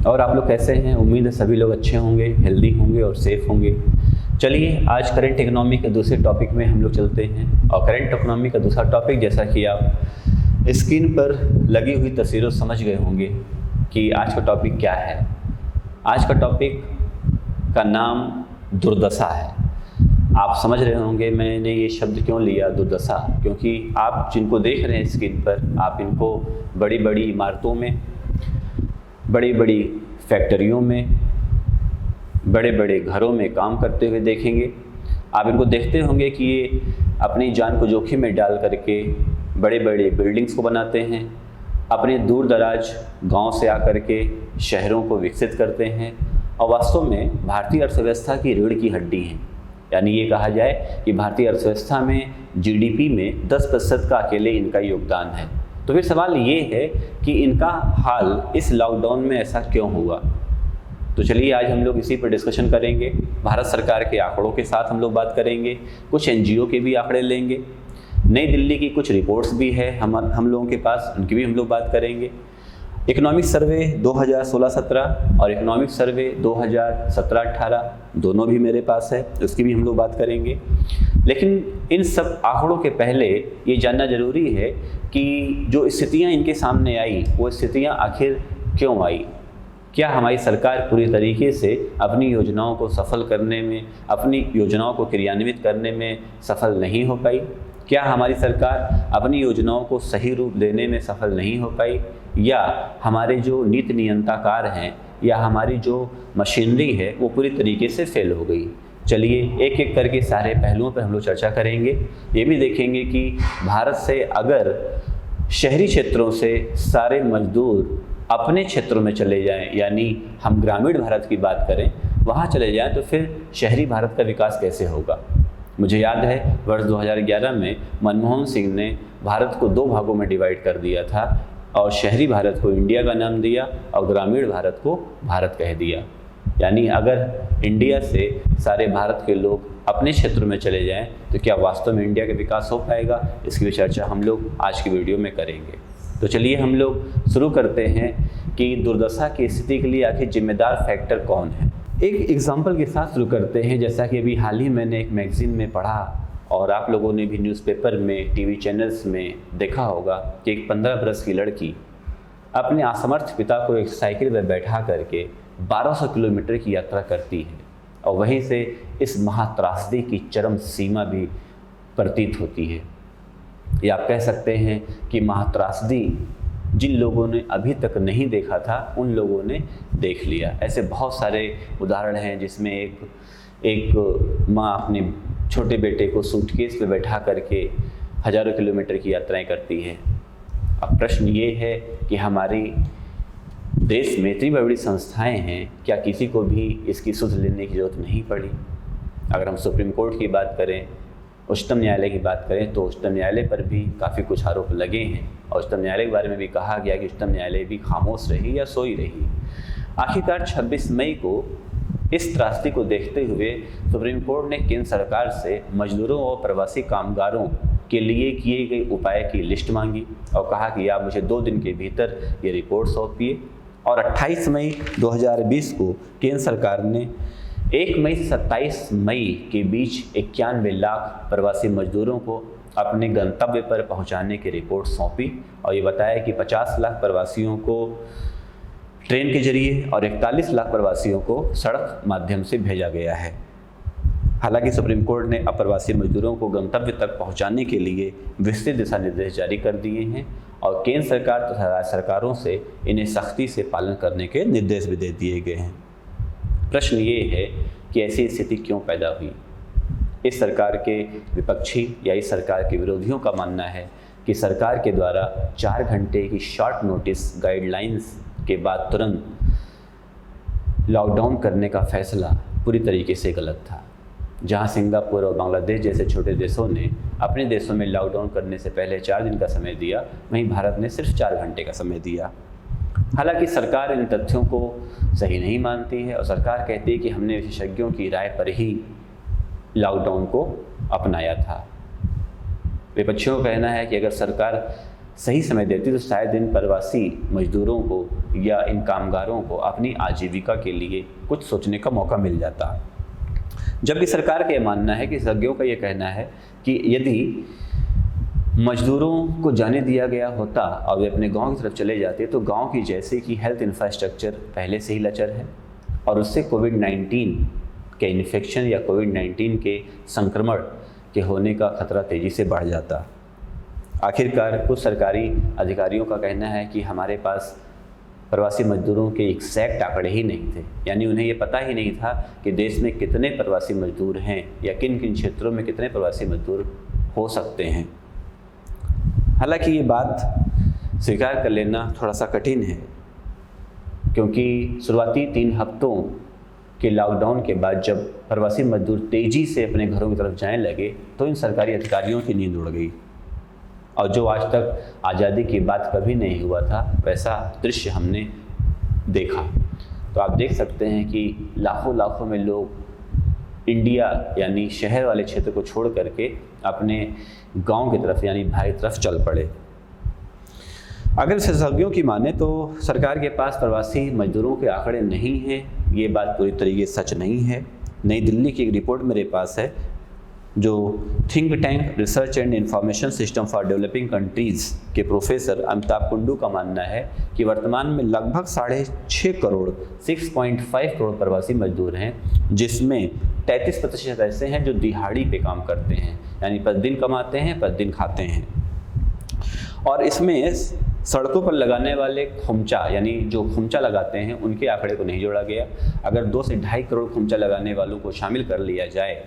और आप लोग कैसे हैं? उम्मीद है सभी लोग अच्छे होंगे, हेल्दी होंगे और सेफ होंगे। चलिए आज करंट इकोनॉमी के दूसरे टॉपिक में हम लोग चलते हैं। और करंट इकोनॉमी का दूसरा टॉपिक, जैसा कि आप स्क्रीन पर लगी हुई तस्वीरों समझ गए होंगे कि आज का टॉपिक क्या है। आज का टॉपिक का नाम दुर्दशा है। आप समझ रहे होंगे मैंने ये शब्द क्यों लिया, दुर्दशा, क्योंकि आप जिनको देख रहे हैं स्क्रीन पर, आप इनको बड़ी बड़ी इमारतों में, बड़ी बड़ी फैक्ट्रियों में, बड़े बड़े घरों में काम करते हुए देखेंगे। आप इनको देखते होंगे कि ये अपनी जान को जोखिम में डाल करके बड़े बड़े बिल्डिंग्स को बनाते हैं, अपने दूर दराज गांव से आकर के शहरों को विकसित करते हैं और वास्तव में भारतीय अर्थव्यवस्था की रीढ़ की हड्डी हैं। यानी ये कहा जाए कि भारतीय अर्थव्यवस्था में जीडीपी में 10% का अकेले इनका योगदान है। तो फिर सवाल ये है कि इनका हाल इस लॉकडाउन में ऐसा क्यों हुआ। तो चलिए आज हम लोग इसी पर डिस्कशन करेंगे। भारत सरकार के आंकड़ों के साथ हम लोग बात करेंगे, कुछ एनजीओ के भी आंकड़े लेंगे, नई दिल्ली की कुछ रिपोर्ट्स भी है हम लोगों के पास, उनकी भी हम लोग बात करेंगे। इकोनॉमिक सर्वे 2016-17 और इकोनॉमिक सर्वे 2017-18 दोनों भी मेरे पास है, उसकी भी हम लोग बात करेंगे। लेकिन इन सब आंकड़ों के पहले ये जानना जरूरी है कि जो स्थितियां इनके सामने आई वो स्थितियां आखिर क्यों आई। क्या हमारी सरकार पूरी तरीके से अपनी योजनाओं को सफल करने में, अपनी योजनाओं को क्रियान्वित करने में सफल नहीं हो पाई? क्या हमारी सरकार अपनी योजनाओं को सही रूप देने में सफल नहीं हो पाई, या हमारे जो नीति नियंत्रकार हैं या हमारी जो मशीनरी है वो पूरी तरीके से फेल हो गई? चलिए एक एक करके सारे पहलुओं पर हम लोग चर्चा करेंगे। ये भी देखेंगे कि भारत से अगर शहरी क्षेत्रों से सारे मजदूर अपने क्षेत्रों में चले जाएं, यानी हम ग्रामीण भारत की बात करें, वहाँ चले जाएं, तो फिर शहरी भारत का विकास कैसे होगा। मुझे याद है वर्ष 2011 में मनमोहन सिंह ने भारत को 2 भागों में डिवाइड कर दिया था और शहरी भारत को इंडिया का नाम दिया और ग्रामीण भारत को भारत कह दिया। यानी अगर इंडिया से सारे भारत के लोग अपने क्षेत्र में चले जाएं तो क्या वास्तव में इंडिया का विकास हो पाएगा, इसकी भी चर्चा हम लोग आज की वीडियो में करेंगे। तो चलिए हम लोग शुरू करते हैं कि दुर्दशा की स्थिति के लिए आखिर जिम्मेदार फैक्टर कौन है। एक एग्जाम्पल के साथ शुरू करते हैं। जैसा कि अभी हाल ही मैंने एक मैगजीन में पढ़ा और आप लोगों ने भी न्यूज़पेपर में, टीवी चैनल्स में देखा होगा कि एक 15 बरस की लड़की अपने असमर्थ पिता को एक साइकिल पर बैठा करके 1200 किलोमीटर की यात्रा करती है और वहीं से इस महात्रासदी की चरम सीमा भी प्रतीत होती है। या आप कह सकते हैं कि महात्रासदी जिन लोगों ने अभी तक नहीं देखा था उन लोगों ने देख लिया। ऐसे बहुत सारे उदाहरण हैं जिसमें एक माँ अपने छोटे बेटे को सूटकेस पे बैठा करके हज़ारों किलोमीटर की यात्राएं करती है। अब प्रश्न ये है कि हमारी देश में इतनी बड़ी संस्थाएं हैं, क्या किसी को भी इसकी सुध लेने की ज़रूरत नहीं पड़ी? अगर हम सुप्रीम कोर्ट की बात करें, उच्चतम न्यायालय की बात करें, तो उच्चतम न्यायालय पर भी काफ़ी कुछ आरोप लगे हैं और उच्चतम न्यायालय के बारे में भी कहा गया कि उच्चतम न्यायालय भी खामोश रही या सोई रही। आखिरकार 26 मई को इस त्रासदी को देखते हुए सुप्रीम कोर्ट ने केंद्र सरकार से मजदूरों और प्रवासी कामगारों के लिए किए गए उपाय की लिस्ट मांगी और कहा कि आप मुझे 2 दिन के भीतर ये रिपोर्ट सौंपिए। और 28 मई 2020 को केंद्र सरकार ने 1 मई से 27 मई के बीच 91 लाख प्रवासी मजदूरों को अपने गंतव्य पर पहुंचाने की रिपोर्ट सौंपी और ये बताया कि 50 लाख प्रवासियों को ट्रेन के जरिए और 41 लाख प्रवासियों को सड़क माध्यम से भेजा गया है। हालांकि सुप्रीम कोर्ट ने अप्रवासी मजदूरों को गंतव्य तक पहुंचाने के लिए विस्तृत दिशा निर्देश जारी कर दिए हैं और केंद्र सरकार तथा राज्य सरकारों से इन्हें सख्ती से पालन करने के निर्देश भी दे दिए गए हैं। प्रश्न ये है कि ऐसी स्थिति क्यों पैदा हुई। इस सरकार के विपक्षी या इस सरकार के विरोधियों का मानना है कि सरकार के द्वारा 4 घंटे की शॉर्ट नोटिस गाइडलाइंस के बाद तुरंत लॉकडाउन करने का फैसला पूरी तरीके से गलत था। जहां सिंगापुर और बांग्लादेश जैसे छोटे देशों ने अपने देशों में लॉकडाउन करने से पहले 4 दिन का समय दिया, वहीं भारत ने सिर्फ 4 घंटे का समय दिया। हालांकि सरकार इन तथ्यों को सही नहीं मानती है और सरकार कहती है कि हमने विशेषज्ञों की राय पर ही लॉकडाउन को अपनाया था। विपक्षियों का कहना है कि अगर सरकार सही समय देती तो शायद इन प्रवासी मजदूरों को या इन कामगारों को अपनी आजीविका के लिए कुछ सोचने का मौका मिल जाता। जबकि सरकार का ये मानना है कि विशेषज्ञों का ये कहना है कि यदि मजदूरों को जाने दिया गया होता और वे अपने गांव की तरफ चले जाते तो गांव की जैसे कि हेल्थ इंफ्रास्ट्रक्चर पहले से ही लचर है और उससे कोविड-19 के इन्फेक्शन या कोविड-19 के संक्रमण के होने का खतरा तेज़ी से बढ़ जाता। आखिरकार कुछ सरकारी अधिकारियों का कहना है कि हमारे पास प्रवासी मजदूरों के एग्जैक्ट आंकड़े ही नहीं थे, यानी उन्हें ये पता ही नहीं था कि देश में कितने प्रवासी मजदूर हैं या किन किन क्षेत्रों में कितने प्रवासी मजदूर हो सकते हैं। हालांकि ये बात स्वीकार कर लेना थोड़ा सा कठिन है, क्योंकि शुरुआती 3 हफ्तों के लॉकडाउन के बाद जब प्रवासी मजदूर तेज़ी से अपने घरों की तरफ जाने लगे तो इन सरकारी अधिकारियों की नींद उड़ गई और जो आज तक आज़ादी की बात कभी नहीं हुआ था वैसा दृश्य हमने देखा। तो आप देख सकते हैं कि लाखों में लोग इंडिया यानी शहर वाले क्षेत्र को छोड़ करके अपने गांव की तरफ यानी भारत की तरफ चल पड़े। अगर विशेषज्ञों की माने तो सरकार के पास प्रवासी मजदूरों के आंकड़े नहीं हैं, ये बात पूरी तरीके से सच नहीं है। नई दिल्ली की एक रिपोर्ट मेरे पास है जो think tank research and information system for developing countries के प्रोफेसर अमिताभ कुंडू का मानना है कि वर्तमान में लगभग 6.5 करोड़ 6.5 करोड़ प्रवासी मजदूर हैं, जिसमें 33% ऐसे हैं जो दिहाड़ी पे काम करते हैं, यानी प्रतिदिन कमाते हैं प्रतिदिन खाते हैं। और इसमें सड़कों पर लगाने वाले खुमचा यानी जो खुमचा लगाते हैं उनके आंकड़े को नहीं जोड़ा गया। अगर 2 से 2.5 करोड़ खुमचा लगाने वालों को शामिल कर लिया जाए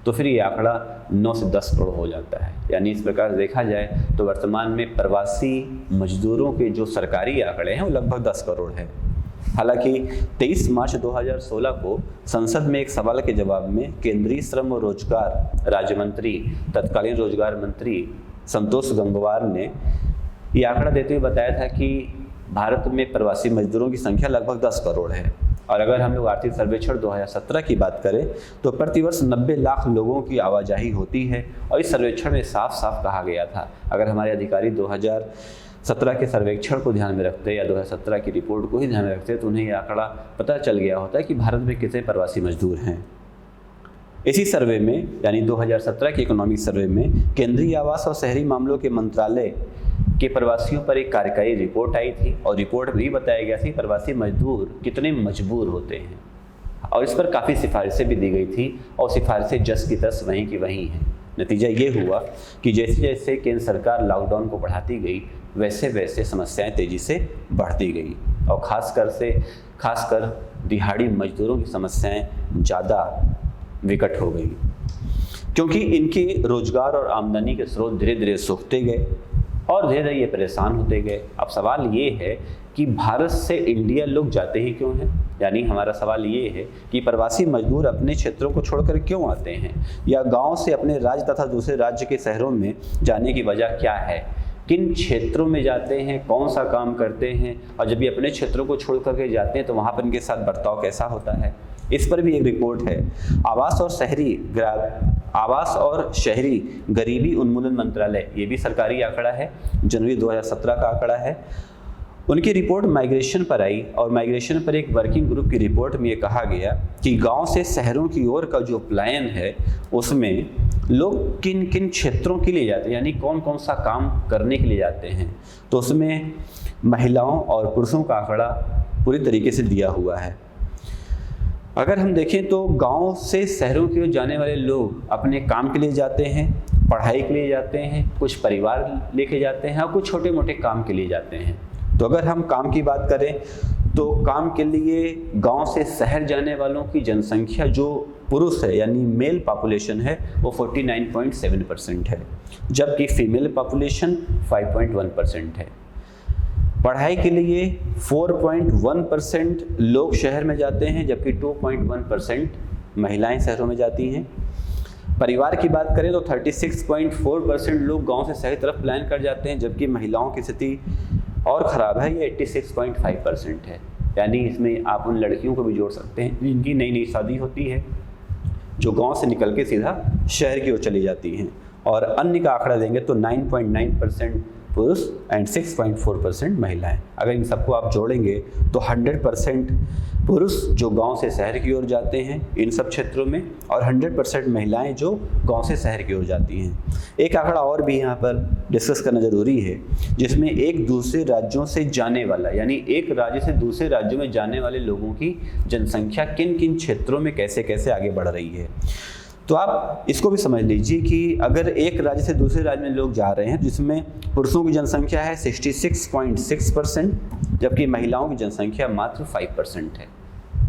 तो फिर ये आंकड़ा 9 से 10 करोड़ हो जाता है। यानी इस प्रकार देखा जाए तो वर्तमान में प्रवासी मजदूरों के जो सरकारी आंकड़े हैं वो लगभग 10 करोड़ है। हालांकि 23 मार्च 2016 को संसद में एक सवाल के जवाब में केंद्रीय श्रम और रोजगार राज्य मंत्री तत्कालीन रोजगार मंत्री संतोष गंगवार ने ये आंकड़ा देते हुए बताया था कि भारत में प्रवासी मजदूरों की संख्या लगभग 10 करोड़ है। और अगर हम लोग आर्थिक सर्वेक्षण 2017 की बात करें तो प्रतिवर्ष 90 लाख लोगों की आवाजाही होती है। और इस सर्वेक्षण में साफ साफ कहा गया था, अगर हमारे अधिकारी 2017 के सर्वेक्षण को ध्यान में रखते या 2017 की रिपोर्ट को ही ध्यान में रखते तो उन्हें यह आंकड़ा पता चल गया होता है कि भारत में कितने प्रवासी मजदूर हैं। इसी सर्वे में यानी 2017 के इकोनॉमिक सर्वे में केंद्रीय आवास और शहरी मामलों के मंत्रालय के प्रवासियों पर एक कार्यकारी रिपोर्ट आई थी और रिपोर्ट में भी बताया गया था प्रवासी मजदूर कितने मजबूर होते हैं और इस पर काफ़ी सिफारिशें भी दी गई थी और सिफारिशें जस की तस वहीं की वहीं हैं। नतीजा ये हुआ कि जैसे जैसे केंद्र सरकार लॉकडाउन को बढ़ाती गई वैसे वैसे समस्याएं तेज़ी से बढ़ती गई और खासकर दिहाड़ी मजदूरों की समस्याएं ज़्यादा विकट हो गई, क्योंकि इनके रोजगार और आमदनी के स्रोत धीरे धीरे सूखते गए और धीरे धीरे ये परेशान होते गए। अब सवाल ये है कि भारत से इंडिया लोग जाते ही क्यों हैं, यानी हमारा सवाल ये है कि प्रवासी मजदूर अपने क्षेत्रों को छोड़कर क्यों आते हैं या गांव से अपने राज्य तथा दूसरे राज्य के शहरों में जाने की वजह क्या है, किन क्षेत्रों में जाते हैं, कौन सा काम करते हैं और जब ये अपने क्षेत्रों को छोड़ करके जाते हैं तो वहाँ पर इनके साथ बर्ताव कैसा होता है। इस पर भी एक रिपोर्ट है। आवास और शहरी गरीबी उन्मूलन मंत्रालय, ये भी सरकारी आंकड़ा है, जनवरी 2017 का आंकड़ा है। उनकी रिपोर्ट माइग्रेशन पर आई और माइग्रेशन पर एक वर्किंग ग्रुप की रिपोर्ट में ये कहा गया कि गांव से शहरों की ओर का जो पलायन है उसमें लोग किन किन क्षेत्रों के लिए जाते हैं, यानी कौन कौन सा काम करने के लिए जाते हैं। तो उसमें महिलाओं और पुरुषों का आंकड़ा पूरी तरीके से दिया हुआ है। अगर हम देखें तो गांव से शहरों की ओर जाने वाले लोग अपने काम के लिए जाते हैं, पढ़ाई के लिए जाते हैं, कुछ परिवार लेके जाते हैं और कुछ छोटे मोटे काम के लिए जाते हैं। तो अगर हम काम की बात करें तो काम के लिए गांव से शहर जाने वालों की जनसंख्या जो पुरुष है यानी मेल पॉपुलेशन है वो 49.7% है, जबकि फीमेल पॉपुलेशन 5.1% है। पढ़ाई के लिए 4.1% लोग शहर में जाते हैं, जबकि 2.1% महिलाएं शहरों में जाती हैं। परिवार की बात करें तो 36.4% लोग गांव से शहर तरफ प्लान कर जाते हैं, जबकि महिलाओं की स्थिति और ख़राब है, ये 86.5% है। यानी इसमें आप उन लड़कियों को भी जोड़ सकते हैं जिनकी नई नई शादी होती है, जो गांव से निकल के सीधा शहर की ओर चली जाती हैं। और अन्य का आंकड़ा देंगे तो 9.9% पुरुष एंड 6.4% महिलाएं। अगर इन सबको आप जोड़ेंगे तो 100% पुरुष जो गांव से शहर की ओर जाते हैं इन सब क्षेत्रों में, और 100% महिलाएं जो गांव से शहर की ओर जाती हैं। एक आंकड़ा और भी यहाँ पर डिस्कस करना ज़रूरी है, जिसमें एक दूसरे राज्यों से जाने वाला, यानी एक राज्य से दूसरे राज्यों में जाने वाले लोगों की जनसंख्या किन किन क्षेत्रों में कैसे कैसे आगे बढ़ रही है। तो आप इसको भी समझ लीजिए कि अगर एक राज्य से दूसरे राज्य में लोग जा रहे हैं जिसमें पुरुषों की जनसंख्या है 66.6%, जबकि महिलाओं की जनसंख्या मात्र 5% है।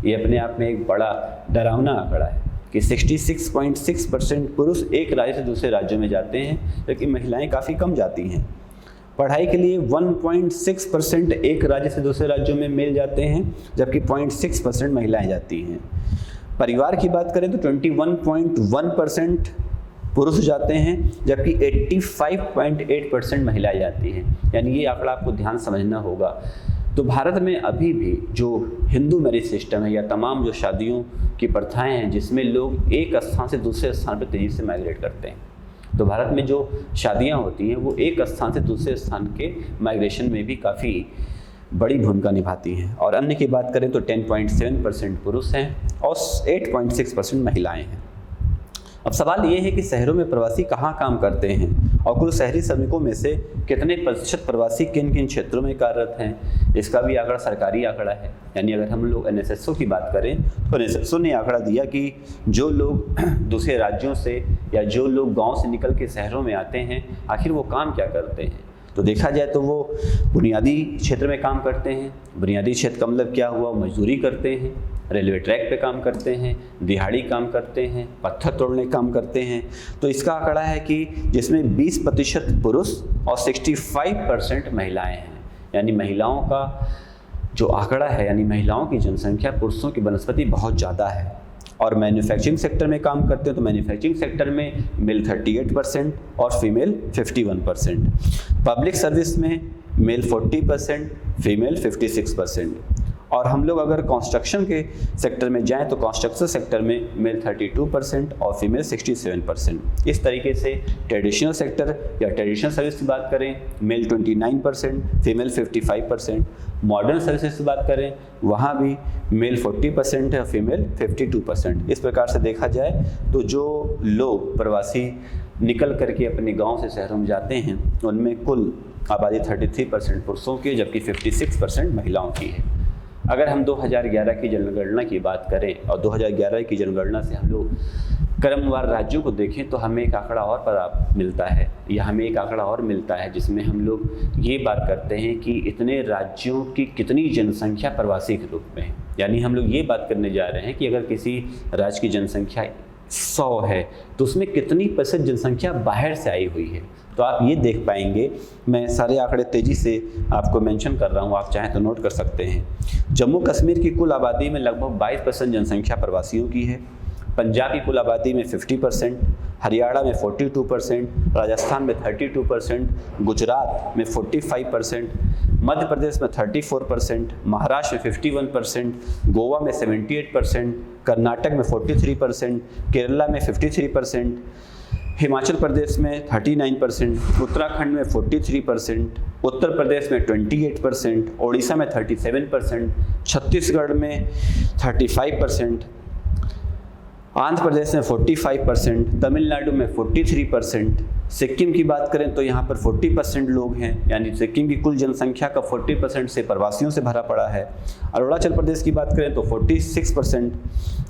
ये अपने आप में एक बड़ा डरावना आंकड़ा है कि 66.6% पुरुष एक राज्य से दूसरे राज्यों में जाते हैं, जबकि महिलाएं काफ़ी कम जाती हैं। पढ़ाई के लिए 1.6% एक राज्य से दूसरे राज्यों में मेल जाते हैं, जबकि 0.6% महिलाएं जाती हैं। परिवार की बात करें तो 21.1% पुरुष जाते हैं, जबकि 85.8% महिलाएं जाती हैं। यानी ये आंकड़ा आपको ध्यान समझना होगा। तो भारत में अभी भी जो हिंदू मैरिज सिस्टम है या तमाम जो शादियों की प्रथाएं हैं जिसमें लोग एक स्थान से दूसरे स्थान पर तेज़ी से माइग्रेट करते हैं, तो भारत में जो शादियां होती हैं वो एक स्थान से दूसरे स्थान के माइग्रेशन में भी काफ़ी बड़ी भूमिका निभाती हैं। और अन्य की बात करें तो 10.7% पुरुष हैं और 8.6% महिलाएं हैं। अब सवाल ये है कि शहरों में प्रवासी कहाँ काम करते हैं और कुल शहरी श्रमिकों में से कितने प्रतिशत प्रवासी किन किन क्षेत्रों में कार्यरत हैं, इसका भी आंकड़ा सरकारी आंकड़ा है। यानी अगर हम लोग NSSO की बात करें तो NSSO ने आंकड़ा दिया कि जो लोग दूसरे राज्यों से या जो लोग गाँव से निकल के शहरों में आते हैं आखिर वो काम क्या करते हैं। तो देखा जाए तो वो बुनियादी क्षेत्र में काम करते हैं। बुनियादी क्षेत्र का मतलब क्या हुआ, मजदूरी करते हैं, रेलवे ट्रैक पे काम करते हैं, दिहाड़ी काम करते हैं, पत्थर तोड़ने काम करते हैं। तो इसका आंकड़ा है कि जिसमें 20% पुरुष और 65% महिलाएं हैं। यानी महिलाओं का जो आंकड़ा है, यानी महिलाओं की जनसंख्या पुरुषों की बनस्पति बहुत ज़्यादा है। और मैन्युफैक्चरिंग सेक्टर में काम करते हैं तो मैन्युफैक्चरिंग सेक्टर में मेल 38% और फीमेल 51%। पब्लिक सर्विस में मेल 40%, फीमेल 56%। और हम लोग अगर कंस्ट्रक्शन के सेक्टर में जाएं तो कंस्ट्रक्शन सेक्टर में मेल 32% और फीमेल 67%। इस तरीके से ट्रेडिशनल सेक्टर या ट्रेडिशनल सर्विस की बात करें मेल 29%, फीमेल 55%। मॉडर्न सर्विसेज की बात करें वहाँ भी मेल 40% है और फीमेल 52%। इस प्रकार से देखा जाए तो जो लोग प्रवासी निकल करके अपने गांव से शहरों में जाते हैं उनमें कुल आबादी 33% पुरुषों की जबकि 56% महिलाओं की है। अगर हम 2011 की जनगणना की बात करें और 2011 की जनगणना से हम लोग क्रमवार राज्यों को देखें तो हमें एक आंकड़ा और पता मिलता है, या हमें एक आंकड़ा और मिलता है जिसमें हम लोग ये बात करते हैं कि इतने राज्यों की कितनी जनसंख्या प्रवासी के रूप में है। यानी हम लोग ये बात करने जा रहे हैं कि अगर किसी राज्य की जनसंख्या 100 है तो उसमें कितनी % जनसंख्या बाहर से आई हुई है। तो आप ये देख पाएंगे, मैं सारे आंकड़े तेज़ी से आपको मेंशन कर रहा हूँ, आप चाहें तो नोट कर सकते हैं। जम्मू कश्मीर की कुल आबादी में लगभग 22% जनसंख्या प्रवासियों की है। पंजाब की कुल आबादी में 50%, हरियाणा में 42%, राजस्थान में 32%, गुजरात में 45%, मध्य प्रदेश में 34%, महाराष्ट्र में 51%, गोवा में 78%, कर्नाटक में 43%, केरला में 53%, हिमाचल प्रदेश में 39%, उत्तराखंड में 43%, उत्तर प्रदेश में 28%, ओडिशा में 37%, छत्तीसगढ़ में 35%, आंध्र प्रदेश में 45%, तमिलनाडु में 43%, सिक्किम की बात करें तो यहाँ पर 40% लोग हैं, यानी सिक्किम की कुल जनसंख्या का 40% से प्रवासियों से भरा पड़ा है। अरुणाचल प्रदेश की बात करें तो 46%,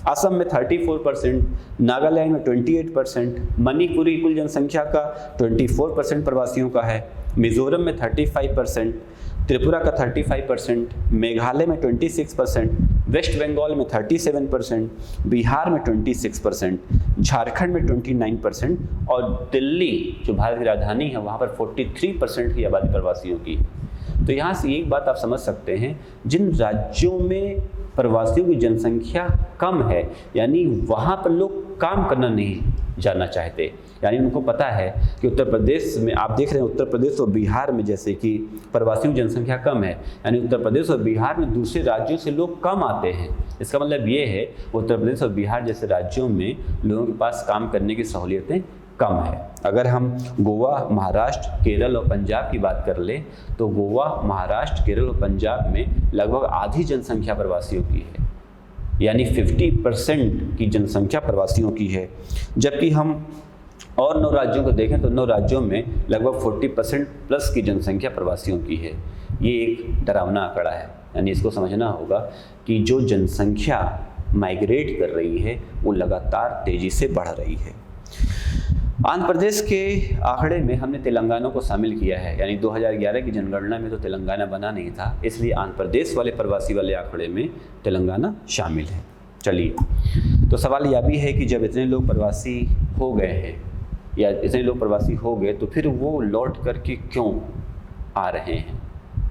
असम में 34%, नागालैंड में 28%, मणिपुर की कुल जनसंख्या का 24% प्रवासियों का है, मिजोरम में 35%, त्रिपुरा का 35%, मेघालय में 26%, वेस्ट बंगाल में 37%, बिहार में 26%, झारखंड में 29% और दिल्ली जो भारत की राजधानी है वहाँ पर 43% की आबादी प्रवासियों की। तो यहाँ से एक बात आप समझ सकते हैं, जिन राज्यों में प्रवासियों की जनसंख्या कम है यानी वहाँ पर लोग काम करना नहीं जाना चाहते, यानी उनको पता है कि उत्तर प्रदेश में आप देख रहे हैं उत्तर प्रदेश और बिहार में जैसे कि प्रवासियों की जनसंख्या कम है, यानी उत्तर प्रदेश और बिहार में दूसरे राज्यों से लोग कम आते हैं। इसका मतलब ये है उत्तर प्रदेश और बिहार जैसे राज्यों में लोगों के पास काम करने की सहूलियतें कम है। अगर हम गोवा, महाराष्ट्र, केरल और पंजाब की बात कर लें तो गोवा, महाराष्ट्र, केरल और पंजाब में लगभग आधी जनसंख्या प्रवासियों की है, यानी 50% की जनसंख्या प्रवासियों की है। जबकि हम और 9 राज्यों को देखें तो 9 राज्यों में लगभग 40% प्लस की जनसंख्या प्रवासियों की है। ये एक डरावना आंकड़ा है, यानी इसको समझना होगा कि जो जनसंख्या माइग्रेट कर रही है वो लगातार तेज़ी से बढ़ रही है। आंध्र प्रदेश के आंकड़े में हमने तेलंगाना को शामिल किया है, यानी 2011 की जनगणना में तो तेलंगाना बना नहीं था, इसलिए आंध्र प्रदेश वाले प्रवासी वाले आंकड़े में तेलंगाना शामिल है। चलिए, तो सवाल यह भी है कि जब इतने लोग प्रवासी हो गए हैं या इतने लोग प्रवासी हो गए तो फिर वो लौट करके क्यों आ रहे हैं,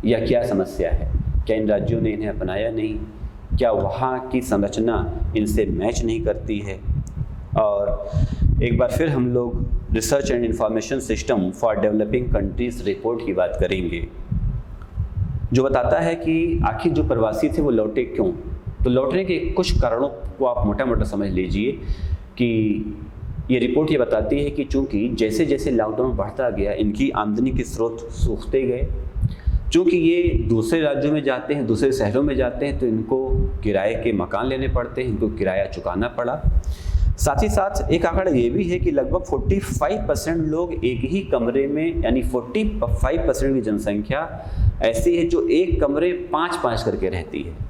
या क्या समस्या है? क्या इन राज्यों ने इन्हें अपनाया नहीं? क्या वहाँ की संरचना इनसे मैच नहीं करती है? और एक बार फिर हम लोग research and information system for developing countries report की बात करेंगे, जो बताता है कि आखिर जो प्रवासी थे वो लौटे क्यों। तो लौटने के कुछ कारणों को आप मोटा मोटा समझ लीजिए कि ये रिपोर्ट ये बताती है कि चूँकि जैसे जैसे लॉकडाउन बढ़ता गया इनकी आमदनी के स्रोत सूखते गए। चूँकि ये दूसरे राज्यों में जाते हैं, दूसरे शहरों में जाते हैं, तो इनको किराए के मकान लेने पड़ते हैं, इनको किराया चुकाना पड़ा। साथ ही साथ एक आंकड़ा ये भी है कि लगभग 45% लोग एक ही कमरे में, यानी 45% की जनसंख्या ऐसी है जो एक कमरे 5-5 करके रहती है।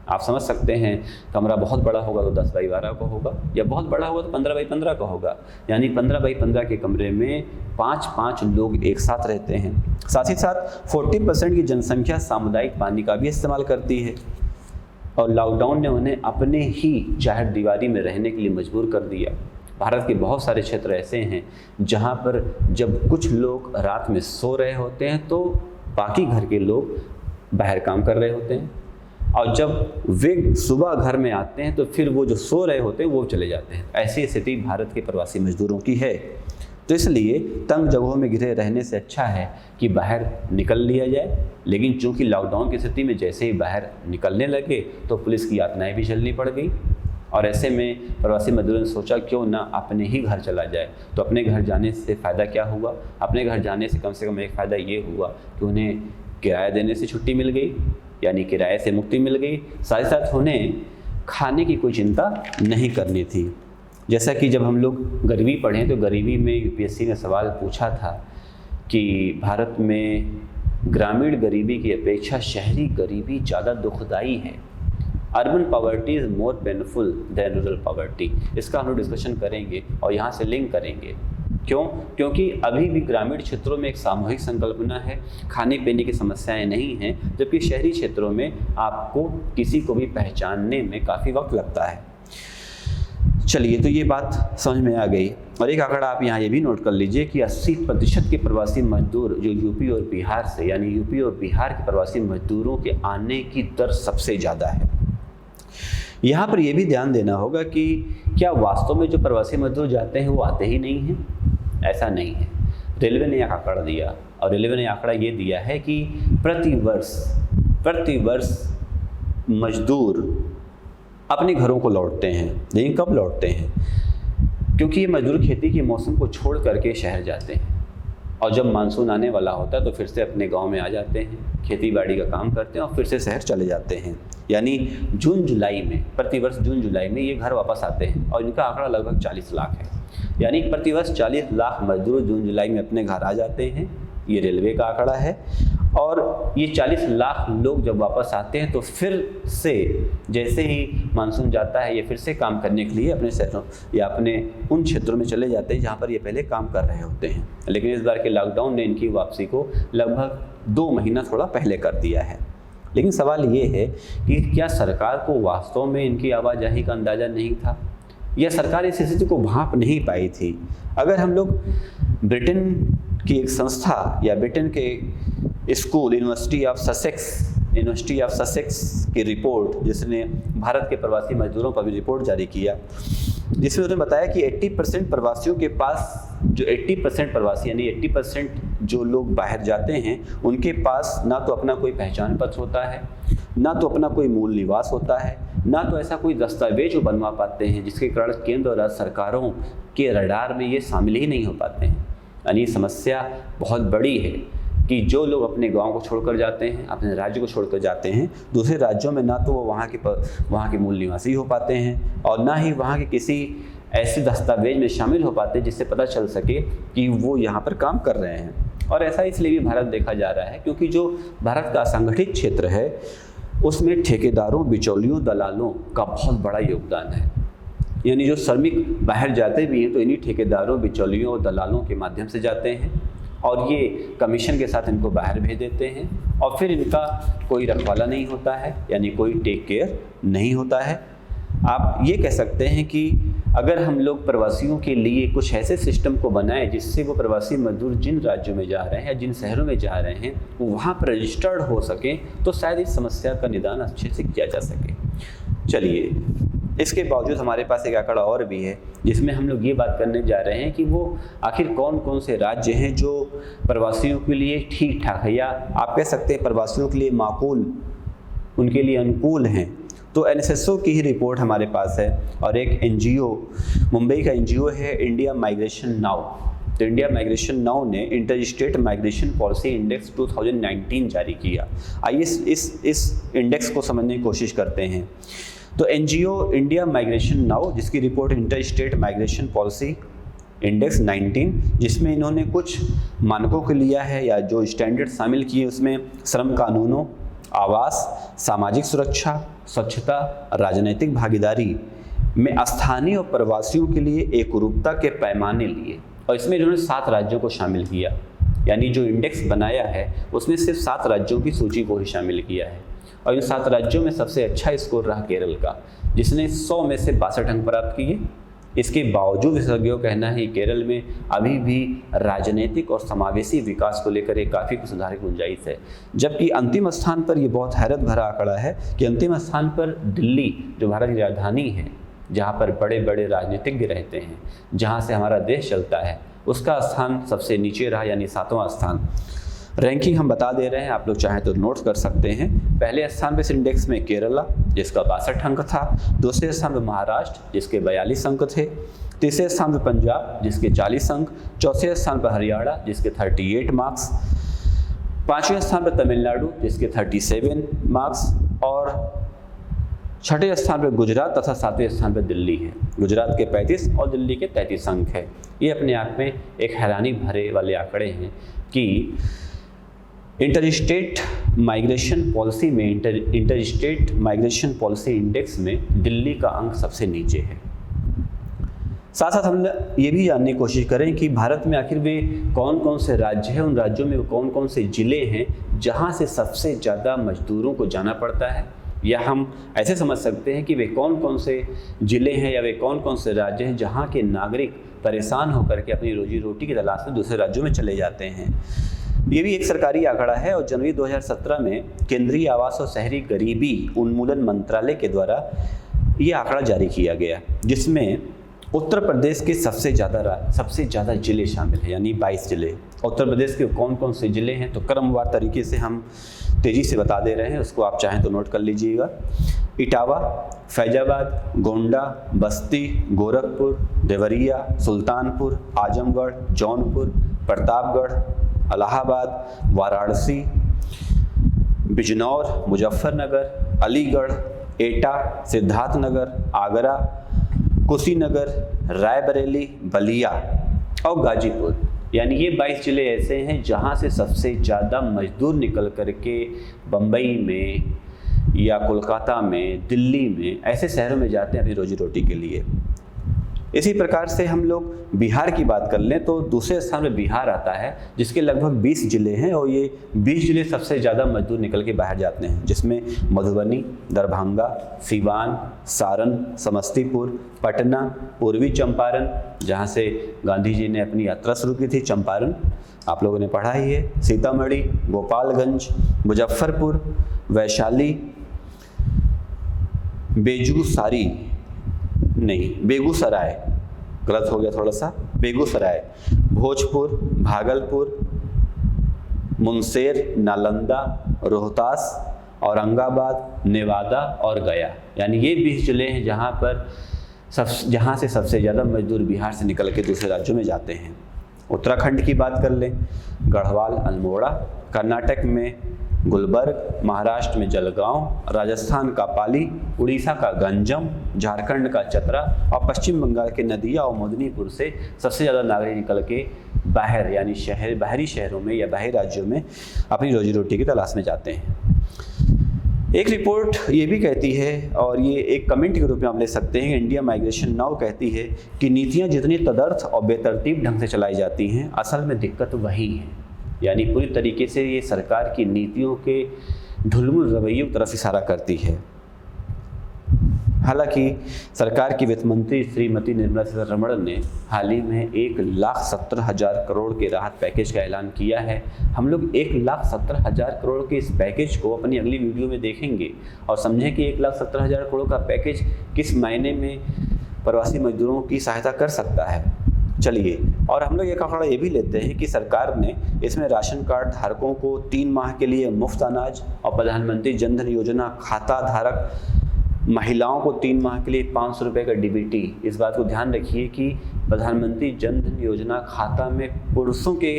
आप समझ सकते हैं, कमरा बहुत बड़ा होगा तो 10 बाई 12 का होगा, या बहुत बड़ा होगा तो 15 बाई 15 का होगा, यानी 15 बाई 15 के कमरे में 5-5 लोग एक साथ रहते हैं। साथ ही साथ 40% की जनसंख्या सामुदायिक पानी का भी इस्तेमाल करती है, और लॉकडाउन ने उन्हें अपने ही चार दीवारी में रहने के लिए मजबूर कर दिया। भारत के बहुत सारे क्षेत्र ऐसे हैं जहां पर जब कुछ लोग रात में सो रहे होते हैं तो बाकी घर के लोग बाहर काम कर रहे होते हैं, और जब वे सुबह घर में आते हैं तो फिर वो जो सो रहे होते हैं वो चले जाते हैं। ऐसी स्थिति भारत के प्रवासी मजदूरों की है। तो इसलिए तंग जगहों में घिरे रहने से अच्छा है कि बाहर निकल लिया जाए। लेकिन चूंकि लॉकडाउन की स्थिति में जैसे ही बाहर निकलने लगे तो पुलिस की यातनाएं भी झेलनी पड़ गई, और ऐसे में प्रवासी मजदूरों ने सोचा क्यों ना अपने ही घर चला जाए। तो अपने घर जाने से फ़ायदा क्या हुआ? अपने घर जाने से कम एक फ़ायदा ये हुआ कि उन्हें किराया देने से छुट्टी मिल गई, यानी किराए से मुक्ति मिल गई। साथ ही साथ उन्हें खाने की कोई चिंता नहीं करनी थी। जैसा कि जब हम लोग गरीबी पढ़ें तो गरीबी में यूपीएससी ने सवाल पूछा था कि भारत में ग्रामीण गरीबी की अपेक्षा शहरी गरीबी ज़्यादा दुखदाई है। Urban poverty is more painful than rural poverty. इसका हम लोग डिस्कशन करेंगे और यहाँ से लिंक करेंगे। क्यों? क्योंकि अभी भी ग्रामीण क्षेत्रों में एक सामूहिक संकल्पना है, खाने पीने की समस्याएं नहीं हैं, जबकि शहरी क्षेत्रों में आपको किसी को भी पहचानने में काफ़ी वक्त लगता है। चलिए, तो ये बात समझ में आ गई। और एक आंकड़ा आप यहाँ ये भी नोट कर लीजिए कि 80% के प्रवासी मजदूर जो यूपी और बिहार से, यानी यूपी और बिहार के प्रवासी मजदूरों के आने की दर सबसे ज़्यादा है। यहाँ पर यह भी ध्यान देना होगा कि क्या वास्तव में जो प्रवासी मजदूर जाते हैं वो आते ही नहीं हैं? ऐसा नहीं है। रेलवे ने एक आंकड़ा दिया, और रेलवे ने आंकड़ा ये दिया है कि प्रति वर्ष मजदूर अपने घरों को लौटते हैं। लेकिन कब लौटते हैं? क्योंकि ये मजदूर खेती के मौसम को छोड़ करके शहर जाते हैं, और जब मानसून आने वाला होता है तो फिर से अपने गांव में आ जाते हैं, खेती बाड़ी का काम करते हैं और फिर से शहर चले जाते हैं। यानी जून जुलाई में, प्रतिवर्ष जून जुलाई में ये घर वापस आते हैं, और इनका आंकड़ा लगभग 40 लाख है। यानी प्रतिवर्ष 40 लाख मजदूर जून जुलाई में अपने घर आ जाते हैं। ये रेलवे का आंकड़ा है। और ये 40 लाख लोग जब वापस आते हैं तो फिर से जैसे ही मानसून जाता है ये फिर से काम करने के लिए अपने शहरों या अपने उन क्षेत्रों में चले जाते हैं जहाँ पर ये पहले काम कर रहे होते हैं। लेकिन इस बार के लॉकडाउन ने इनकी वापसी को लगभग 2 महीना थोड़ा पहले कर दिया है। लेकिन सवाल ये है कि क्या सरकार को वास्तव में इनकी आवाजाही का अंदाज़ा नहीं था, या सरकार इस स्थिति को भांप नहीं पाई थी? अगर हम लोग ब्रिटेन की एक संस्था या ब्रिटेन के स्कूल यूनिवर्सिटी ऑफ ससेक्स की रिपोर्ट, जिसने भारत के प्रवासी मजदूरों पर भी रिपोर्ट जारी किया, जिसमें उन्होंने बताया कि 80% प्रवासियों के पास, जो 80% प्रवासी यानी 80% जो लोग बाहर जाते हैं, उनके पास ना तो अपना कोई पहचान पत्र होता है, ना तो अपना कोई मूल निवास होता है, ना तो ऐसा कोई दस्तावेज वो बनवा पाते हैं जिसके कारण केंद्र और राज्य सरकारों के रडार में ये शामिल ही नहीं हो पाते हैं। यानी समस्या बहुत बड़ी है कि जो लोग अपने गांव को छोड़कर जाते हैं, अपने राज्य को छोड़कर जाते हैं, दूसरे राज्यों में ना तो वो वहाँ के मूल निवासी हो पाते हैं और ना ही वहाँ के किसी ऐसे दस्तावेज में शामिल हो पाते जिससे पता चल सके कि वो यहाँ पर काम कर रहे हैं। और ऐसा इसलिए भी भारत देखा जा रहा है क्योंकि जो भारत का असंगठित क्षेत्र है उसमें ठेकेदारों, बिचौलियों, दलालों का बहुत बड़ा योगदान है। यानी जो श्रमिक बाहर जाते भी हैं तो इन्हीं ठेकेदारों, बिचौलियों और दलालों के माध्यम से जाते हैं और ये कमीशन के साथ इनको बाहर भेज देते हैं और फिर इनका कोई रखवाला नहीं होता है, यानी कोई टेक केयर नहीं होता है। आप ये कह सकते हैं कि अगर हम लोग प्रवासियों के लिए कुछ ऐसे सिस्टम को बनाएं जिससे वो प्रवासी मजदूर जिन राज्यों में जा रहे हैं या जिन शहरों में जा रहे हैं वो वहाँ पर रजिस्टर्ड हो सकें तो शायद इस समस्या का निदान अच्छे से किया जा सके। चलिए, इसके बावजूद हमारे पास एक आंकड़ा और भी है जिसमें हम लोग ये बात करने जा रहे हैं कि वो आखिर कौन कौन से राज्य हैं जो प्रवासियों के लिए ठीक ठाक है या आप कह सकते हैं प्रवासियों के लिए माकूल, उनके लिए अनुकूल हैं। तो NSSO की ही रिपोर्ट हमारे पास है और एक NGO, मुंबई का NGO है इंडिया माइग्रेशन नाउ। तो इंडिया माइग्रेशन नाउ ने inter state migration policy index 2019 जारी किया। आइए इस इंडेक्स को समझने की कोशिश करते हैं। तो NGO इंडिया माइग्रेशन नाउ, जिसकी report inter state migration policy index 19, जिसमें इन्होंने कुछ मानकों को लिया है या जो स्टैंडर्ड शामिल किए उसमें श्रम कानूनों, आवास, सामाजिक सुरक्षा, स्वच्छता, राजनीतिक भागीदारी में स्थानीय और प्रवासियों के लिए एकरूपता के पैमाने लिए और इसमें इन्होंने 7 राज्यों को शामिल किया। यानी जो इंडेक्स बनाया है उसमें सिर्फ 7 राज्यों की सूची को ही शामिल किया है और इन 7 राज्यों में सबसे अच्छा स्कोर रहा केरल का, जिसने 100 में से 62 अंक प्राप्त किए। इसके बावजूद विशेषज्ञों का कहना है कि केरल में अभी भी राजनीतिक और समावेशी विकास को लेकर एक काफ़ी सुधार की गुंजाइश है। जबकि अंतिम स्थान पर, ये बहुत हैरत भरा आंकड़ा है कि अंतिम स्थान पर दिल्ली, जो भारत की राजधानी है, जहाँ पर बड़े बड़े राजनीतिज्ञ रहते हैं, जहाँ से हमारा देश चलता है, उसका स्थान सबसे नीचे रहा, यानी 7वां स्थान। रैंकिंग हम बता दे रहे हैं, आप लोग चाहें तो नोट कर सकते हैं। पहले स्थान पर इस इंडेक्स में केरला, जिसका 62 अंक था। दूसरे स्थान पर महाराष्ट्र, जिसके 42 अंक थे। तीसरे स्थान पर पंजाब, जिसके 40 अंक। चौथे स्थान पर हरियाणा, जिसके 38 मार्क्स। 5वें स्थान पर तमिलनाडु, जिसके 37 मार्क्स। और 6ठे स्थान पर गुजरात तथा 7वें स्थान पर दिल्ली है। गुजरात के 35 और दिल्ली के 33 अंक है। ये अपने आप में एक हैरानी भरे वाले आंकड़े हैं कि इंटर स्टेट माइग्रेशन पॉलिसी में, inter state migration policy index में दिल्ली का अंक सबसे नीचे है। साथ साथ हम ये भी जानने की कोशिश करें कि भारत में आखिर वे कौन कौन से राज्य हैं, उन राज्यों में वो कौन कौन से ज़िले हैं जहां से सबसे ज़्यादा मजदूरों को जाना पड़ता है, या हम ऐसे समझ सकते हैं कि वे कौन कौन से ज़िले हैं या वे कौन कौन से राज्य हैं जहां के नागरिक परेशान होकर के अपनी रोजी रोटी की तलाश में दूसरे राज्यों में चले जाते हैं। ये भी एक सरकारी आंकड़ा है और जनवरी 2017 में केंद्रीय आवास और शहरी गरीबी उन्मूलन मंत्रालय के द्वारा ये आंकड़ा जारी किया गया, जिसमें उत्तर प्रदेश के सबसे ज़्यादा जिले शामिल हैं, यानी 22 जिले। उत्तर प्रदेश के कौन कौन से ज़िले हैं तो क्रमवार तरीके से हम तेज़ी से बता दे रहे हैं, उसको आप चाहें तो नोट कर लीजिएगा। इटावा, फैजाबाद, गोंडा, बस्ती, गोरखपुर, देवरिया, सुल्तानपुर, आजमगढ़, जौनपुर, प्रतापगढ़, इलाहाबाद, वाराणसी, बिजनौर, मुजफ्फरनगर, अलीगढ़, एटा, सिद्धार्थनगर, आगरा, कुशीनगर, रायबरेली, बलिया और गाजीपुर। यानी ये 22 जिले ऐसे हैं जहां से सबसे ज़्यादा मजदूर निकल करके बम्बई में या कोलकाता में, दिल्ली में, ऐसे शहरों में जाते हैं अपनी रोजी रोटी के लिए। इसी प्रकार से हम लोग बिहार की बात कर लें तो दूसरे स्थान में बिहार आता है, जिसके लगभग 20 जिले हैं और ये 20 जिले सबसे ज़्यादा मजदूर निकल के बाहर जाते हैं, जिसमें मधुबनी, दरभंगा, सिवान, सारण, समस्तीपुर, पटना, पूर्वी चंपारण, जहाँ से गांधी जी ने अपनी यात्रा शुरू की थी, चंपारण आप लोगों ने पढ़ा ही है, सीतामढ़ी, गोपालगंज, मुजफ्फरपुर, वैशाली, बेगूसराय, गलत हो गया थोड़ा सा, बेगूसराय, भोजपुर, भागलपुर, मुंगेर, नालंदा, रोहतास, औरंगाबाद, नेवादा और गया। यानी ये 20 जिले हैं जहाँ पर जहाँ से सबसे ज़्यादा मजदूर बिहार से निकल के दूसरे राज्यों में जाते हैं। उत्तराखंड की बात कर लें, गढ़वाल, अल्मोड़ा, कर्नाटक में गुलबर्ग, महाराष्ट्र में जलगांव, राजस्थान का पाली, उड़ीसा का गंजम, झारखंड का चतरा और पश्चिम बंगाल के नदिया और मोदनीपुर से सबसे ज़्यादा नागरिक निकल के बाहर यानी बाहरी शहरों में या बाहरी राज्यों में अपनी रोजी रोटी की तलाश में जाते हैं। एक रिपोर्ट ये भी कहती है, और ये एक कमेंट के रूप में आप ले सकते हैं, इंडिया माइग्रेशन नाउ कहती है कि नीतियाँ जितनी तदर्थ और बेतरतीब ढंग से चलाई जाती हैं, असल में दिक्कत वही है। यानी पूरी तरीके से ये सरकार की नीतियों के ढुलमुल रवैयों की तरफ इशारा करती है। हालांकि सरकार की वित्त मंत्री श्रीमती निर्मला सीतारमण ने हाल ही में 1,70,000 करोड़ के राहत पैकेज का ऐलान किया है। हम लोग 1,70,000 करोड़ के इस पैकेज को अपनी अगली वीडियो में देखेंगे और समझें कि 1,70,000 करोड़ का पैकेज किस मायने में प्रवासी मजदूरों की सहायता कर सकता है। चलिए, और हम लोग एक आंकड़ा ये भी लेते हैं कि सरकार ने इसमें राशन कार्ड धारकों को 3 माह के लिए मुफ्त अनाज और प्रधानमंत्री जन धन योजना खाता धारक महिलाओं को 3 माह के लिए 500 रुपये का डीबीटी। इस बात को ध्यान रखिए कि प्रधानमंत्री जन धन योजना खाता में पुरुषों के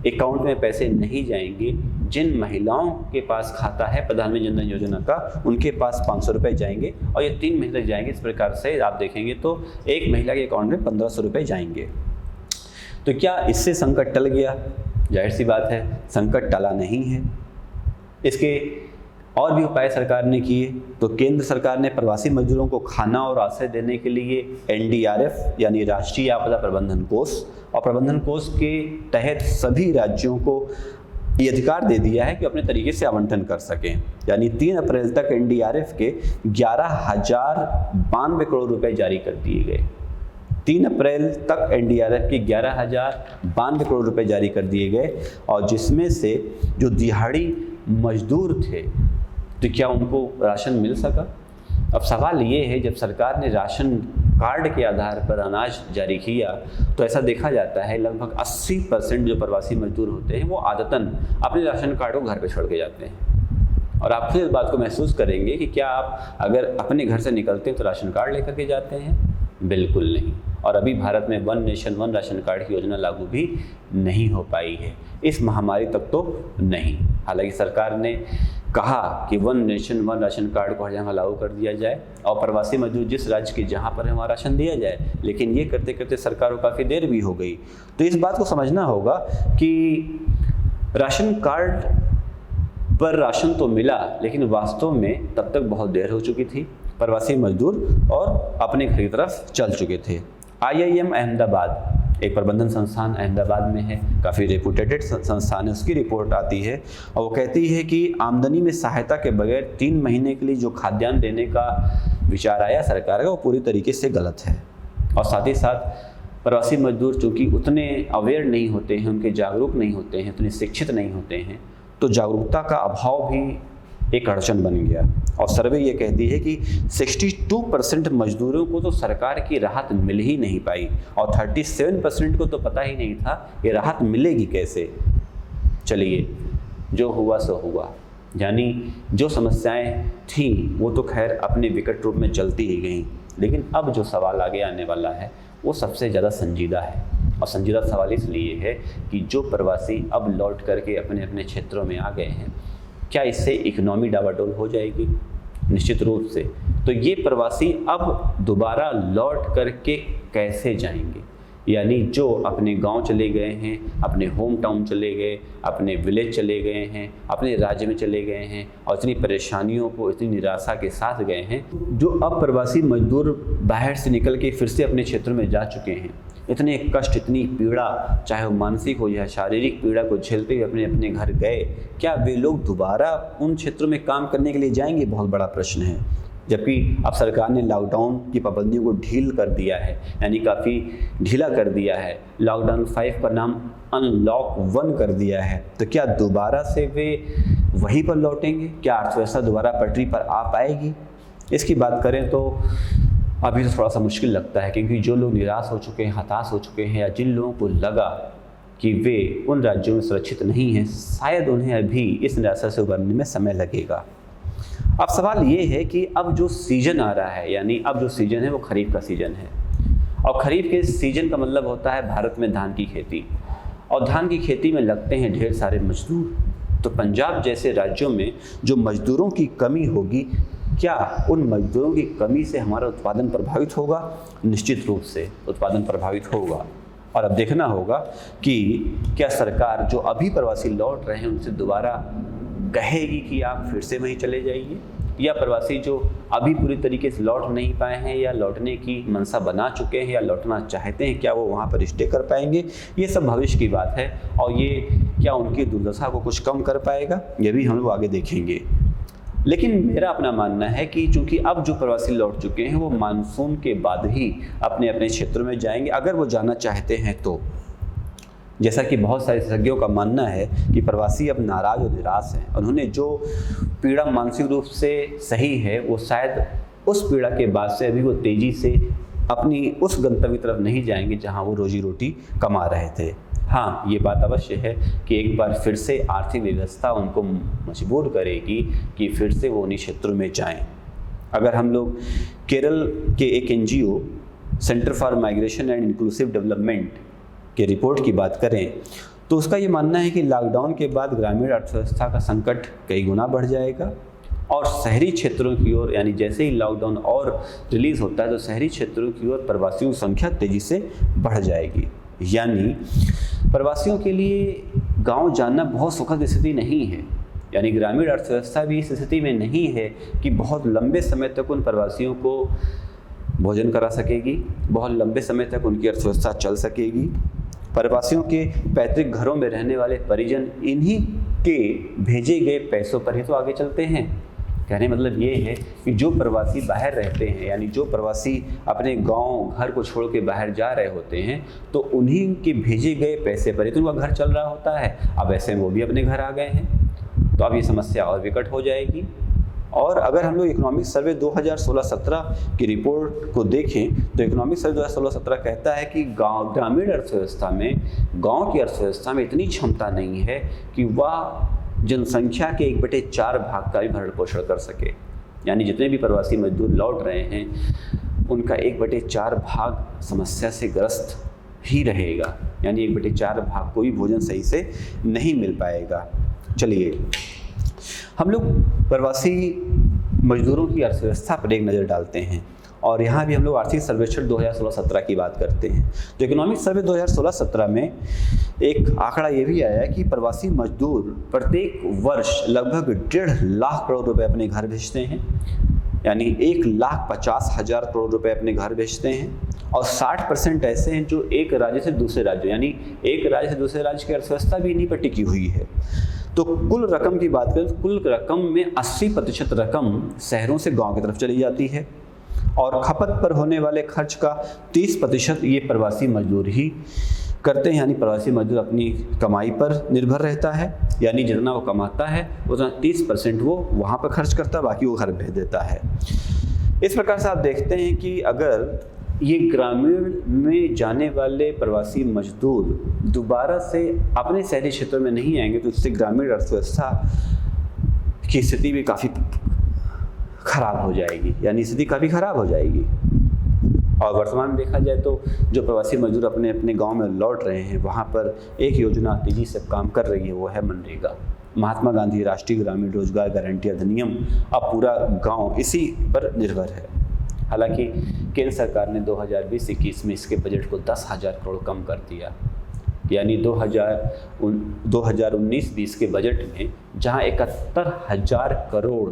अकाउंट में पैसे नहीं जाएंगे। जिन महिलाओं के पास खाता है प्रधानमंत्री जन धन योजना का, उनके पास 500 रुपये जाएंगे और ये 3 महीने तक जाएंगे। इस प्रकार से आप देखेंगे तो एक महिला के अकाउंट में 1,500 रुपये जाएंगे। तो क्या इससे संकट टल गया? जाहिर सी बात है, संकट टला नहीं है। इसके और भी उपाय सरकार ने किए। तो केंद्र सरकार ने प्रवासी मजदूरों को खाना और आश्रय देने के लिए NDRF यानी राष्ट्रीय आपदा प्रबंधन कोष और प्रबंधन कोष के तहत सभी राज्यों को ये अधिकार दे दिया है कि अपने तरीके से आवंटन कर सकें। यानी 3 अप्रैल तक NDRF के 11,092 करोड़ रुपए जारी कर दिए गए। 3 अप्रैल तक NDRF के 11,092 करोड़ रुपए जारी कर दिए गए, और जिसमें से जो दिहाड़ी मजदूर थे तो क्या उनको राशन मिल सका? अब सवाल ये है, जब सरकार ने राशन कार्ड के आधार पर अनाज जारी किया तो ऐसा देखा जाता है लगभग 80% जो प्रवासी मजदूर होते हैं वो आदतन अपने राशन कार्ड को घर पे छोड़ के जाते हैं। और आप फिर इस बात को महसूस करेंगे कि क्या आप अगर अपने घर से निकलते हैं तो राशन कार्ड लेकर के जाते हैं? बिल्कुल नहीं। और अभी भारत में 1 नेशन 1 राशन कार्ड की योजना लागू भी नहीं हो पाई है, इस महामारी तक तो नहीं। हालांकि सरकार ने कहा कि 1 नेशन 1 राशन कार्ड को हर जगह लागू कर दिया जाए और प्रवासी मजदूर जिस राज्य के जहाँ पर है वहाँ राशन दिया जाए, लेकिन ये करते करते सरकार को काफ़ी देर भी हो गई। तो इस बात को समझना होगा कि राशन कार्ड पर राशन तो मिला, लेकिन वास्तव में तब तक बहुत देर हो चुकी थी। प्रवासी मजदूर और अपने घर की तरफ चल चुके थे। IIM अहमदाबाद, एक प्रबंधन संस्थान अहमदाबाद में है, काफ़ी रेपुटेटेड संस्थान है, उसकी रिपोर्ट आती है और वो कहती है कि आमदनी में सहायता के बगैर 3 महीने के लिए जो खाद्यान्न देने का विचार आया सरकार का, वो पूरी तरीके से गलत है। और साथ ही साथ प्रवासी मजदूर चूँकि उतने अवेयर नहीं होते हैं, उनके जागरूक नहीं होते हैं, उतने शिक्षित नहीं होते हैं, तो जागरूकता का अभाव भी एक अड़चन बन गया। और सर्वे ये कहती है कि 62% मजदूरों को तो सरकार की राहत मिल ही नहीं पाई और 37% को तो पता ही नहीं था कि राहत मिलेगी कैसे। चलिए, जो हुआ सो हुआ, यानी जो समस्याएं थीं वो तो खैर अपने विकट रूप में चलती ही गईं, लेकिन अब जो सवाल आगे आने वाला है वो सबसे ज़्यादा संजीदा है। और संजीदा सवाल इसलिए है कि जो प्रवासी अब लौट करके अपने अपने क्षेत्रों में आ गए हैं, क्या इससे इकोनॉमी डावाडोल हो जाएगी? निश्चित रूप से। तो ये प्रवासी अब दोबारा लौट करके कैसे जाएंगे? यानी जो अपने गांव चले गए हैं, अपने होम टाउन चले गए, अपने विलेज चले गए हैं, अपने राज्य में चले गए हैं और इतनी परेशानियों को, इतनी निराशा के साथ गए हैं, जो अब प्रवासी मजदूर बाहर से निकल के फिर से अपने क्षेत्र में जा चुके हैं, इतने कष्ट, इतनी पीड़ा, चाहे वो मानसिक हो या शारीरिक पीड़ा को झेलते हुए अपने अपने घर गए, क्या वे लोग दोबारा उन क्षेत्रों में काम करने के लिए जाएंगे? बहुत बड़ा प्रश्न है। जबकि अब सरकार ने लॉकडाउन की पाबंदियों को ढील कर दिया है, यानी काफ़ी ढीला कर दिया है। लॉकडाउन 5 का नाम अनलॉक 1 कर दिया है। तो क्या दोबारा से वे वहीं पर लौटेंगे? क्या अर्थव्यवस्था दोबारा पटरी पर आ पाएगी? इसकी बात करें तो अभी तो थोड़ा सा मुश्किल लगता है, क्योंकि जो लोग निराश हो चुके हैं, हताश हो चुके हैं, या जिन लोगों को लगा कि वे उन राज्यों में सुरक्षित नहीं हैं, शायद उन्हें अभी इस निराशा से उबरने में समय लगेगा। अब सवाल ये है कि अब जो सीजन आ रहा है, यानी अब जो सीजन है वो खरीफ का सीजन है, और खरीफ के सीजन का मतलब होता है भारत में धान की खेती, और धान की खेती में लगते हैं ढेर सारे मजदूर। तो पंजाब जैसे राज्यों में जो मजदूरों की कमी होगी, क्या उन मजदूरों की कमी से हमारा उत्पादन प्रभावित होगा? निश्चित रूप से उत्पादन प्रभावित होगा। और अब देखना होगा कि क्या सरकार जो अभी प्रवासी लौट रहे हैं उनसे दोबारा कहेगी कि आप फिर से वहीं चले जाइए, या प्रवासी जो अभी पूरी तरीके से लौट नहीं पाए हैं या लौटने की मंशा बना चुके हैं या लौटना चाहते हैं, क्या वो वहाँ पर स्टे कर पाएंगे? ये सब भविष्य की बात है, और ये क्या उनकी दुर्दशा को कुछ कम कर पाएगा, ये भी हम लोग आगे देखेंगे। लेकिन मेरा अपना मानना है कि चूंकि अब जो प्रवासी लौट चुके हैं वो मानसून के बाद ही अपने अपने क्षेत्रों में जाएंगे, अगर वो जाना चाहते हैं तो। जैसा कि बहुत सारे विशेषज्ञों का मानना है कि प्रवासी अब नाराज और निराश हैं, उन्होंने जो पीड़ा मानसिक रूप से सही है वो शायद उस पीड़ा के बाद से अभी वो तेज़ी से अपनी उस गंतव्य की तरफ नहीं जाएंगे जहां वो रोजी रोटी कमा रहे थे। हाँ, ये बात अवश्य है कि एक बार फिर से आर्थिक व्यवस्था उनको मजबूर करेगी कि फिर से वो उन्हीं क्षेत्रों में जाएं। अगर हम लोग केरल के एक NGO centre for migration and inclusive development के रिपोर्ट की बात करें तो उसका ये मानना है कि लॉकडाउन के बाद ग्रामीण अर्थव्यवस्था का संकट कई गुना बढ़ जाएगा, और शहरी क्षेत्रों की ओर, यानी जैसे ही लॉकडाउन और रिलीज़ होता है तो शहरी क्षेत्रों की ओर प्रवासियों की संख्या तेज़ी से बढ़ जाएगी। यानी प्रवासियों के लिए गांव जाना बहुत सुखद स्थिति नहीं है, यानी ग्रामीण अर्थव्यवस्था भी इस स्थिति में नहीं है कि बहुत लंबे समय तक उन प्रवासियों को भोजन करा सकेगी, बहुत लंबे समय तक उनकी अर्थव्यवस्था चल सकेगी। प्रवासियों के पैतृक घरों में रहने वाले परिजन इन्हीं के भेजे गए पैसों पर ही तो आगे चलते हैं। कहने मतलब ये है कि जो प्रवासी बाहर रहते हैं, यानी जो प्रवासी अपने गांव घर को छोड़ के बाहर जा रहे होते हैं, तो उन्हीं के भेजे गए पैसे पर ही तो उनका घर चल रहा होता है। अब ऐसे में वो भी अपने घर आ गए हैं, तो अब ये समस्या और विकट हो जाएगी। और अगर हम लोग इकोनॉमिक सर्वे 2016-17 की रिपोर्ट को देखें तो इकोनॉमिक सर्वे 2016-17 कहता है कि ग्रामीण अर्थव्यवस्था में, गाँव की अर्थव्यवस्था में इतनी क्षमता नहीं है कि वह जनसंख्या के 1/4 भाग का भी भरण पोषण कर सके। यानी जितने भी प्रवासी मजदूर लौट रहे हैं उनका 1/4 भाग समस्या से ग्रस्त ही रहेगा, यानी 1/4 भाग को भी भोजन सही से नहीं मिल पाएगा। चलिए हम लोग प्रवासी मजदूरों की अर्थव्यवस्था पर एक नज़र डालते हैं, और यहाँ भी हम लोग आर्थिक सर्वेक्षण 2016-17 की बात करते हैं। तो इकोनॉमिक सर्वे 2016-17 में एक आंकड़ा ये भी आया कि प्रवासी मजदूर प्रत्येक वर्ष लगभग 1.5 लाख करोड़ रुपए अपने घर भेजते हैं, यानी 1,50,000 करोड़ रुपए अपने घर भेजते हैं, और 60% ऐसे हैं जो एक राज्य से दूसरे राज्य, यानी एक राज्य से दूसरे राज्य की अर्थव्यवस्था भी इन्हीं पर टिकी हुई है। तो कुल रकम की बात करें तो कुल रकम में 80% रकम शहरों से गाँव की तरफ चली जाती है, और खपत पर होने वाले खर्च का 30% ये प्रवासी मजदूर ही करते हैं। यानी प्रवासी मजदूर अपनी कमाई पर निर्भर रहता है, यानी जितना वो कमाता है उतना 30% वो वहाँ पर खर्च करता है, बाकी वो घर भेज देता है। इस प्रकार से आप देखते हैं कि अगर ये ग्रामीण में जाने वाले प्रवासी मजदूर दोबारा से अपने शहरी क्षेत्रों में नहीं आएंगे तो इससे ग्रामीण अर्थव्यवस्था की स्थिति भी काफ़ी खराब हो जाएगी, यानी स्थिति काफ़ी खराब हो जाएगी। और वर्तमान में देखा जाए तो जो प्रवासी मजदूर अपने अपने गांव में लौट रहे हैं वहां पर एक योजना तेजी से काम कर रही है, वो है मनरेगा। महात्मा गांधी राष्ट्रीय ग्रामीण रोजगार गारंटी अधिनियम, अब पूरा गांव इसी पर निर्भर है। हालांकि केंद्र सरकार ने 2020-21 में इसके बजट को 10,000 करोड़ कम कर दिया, यानी 2019-20 के बजट में जहां 71,000 करोड़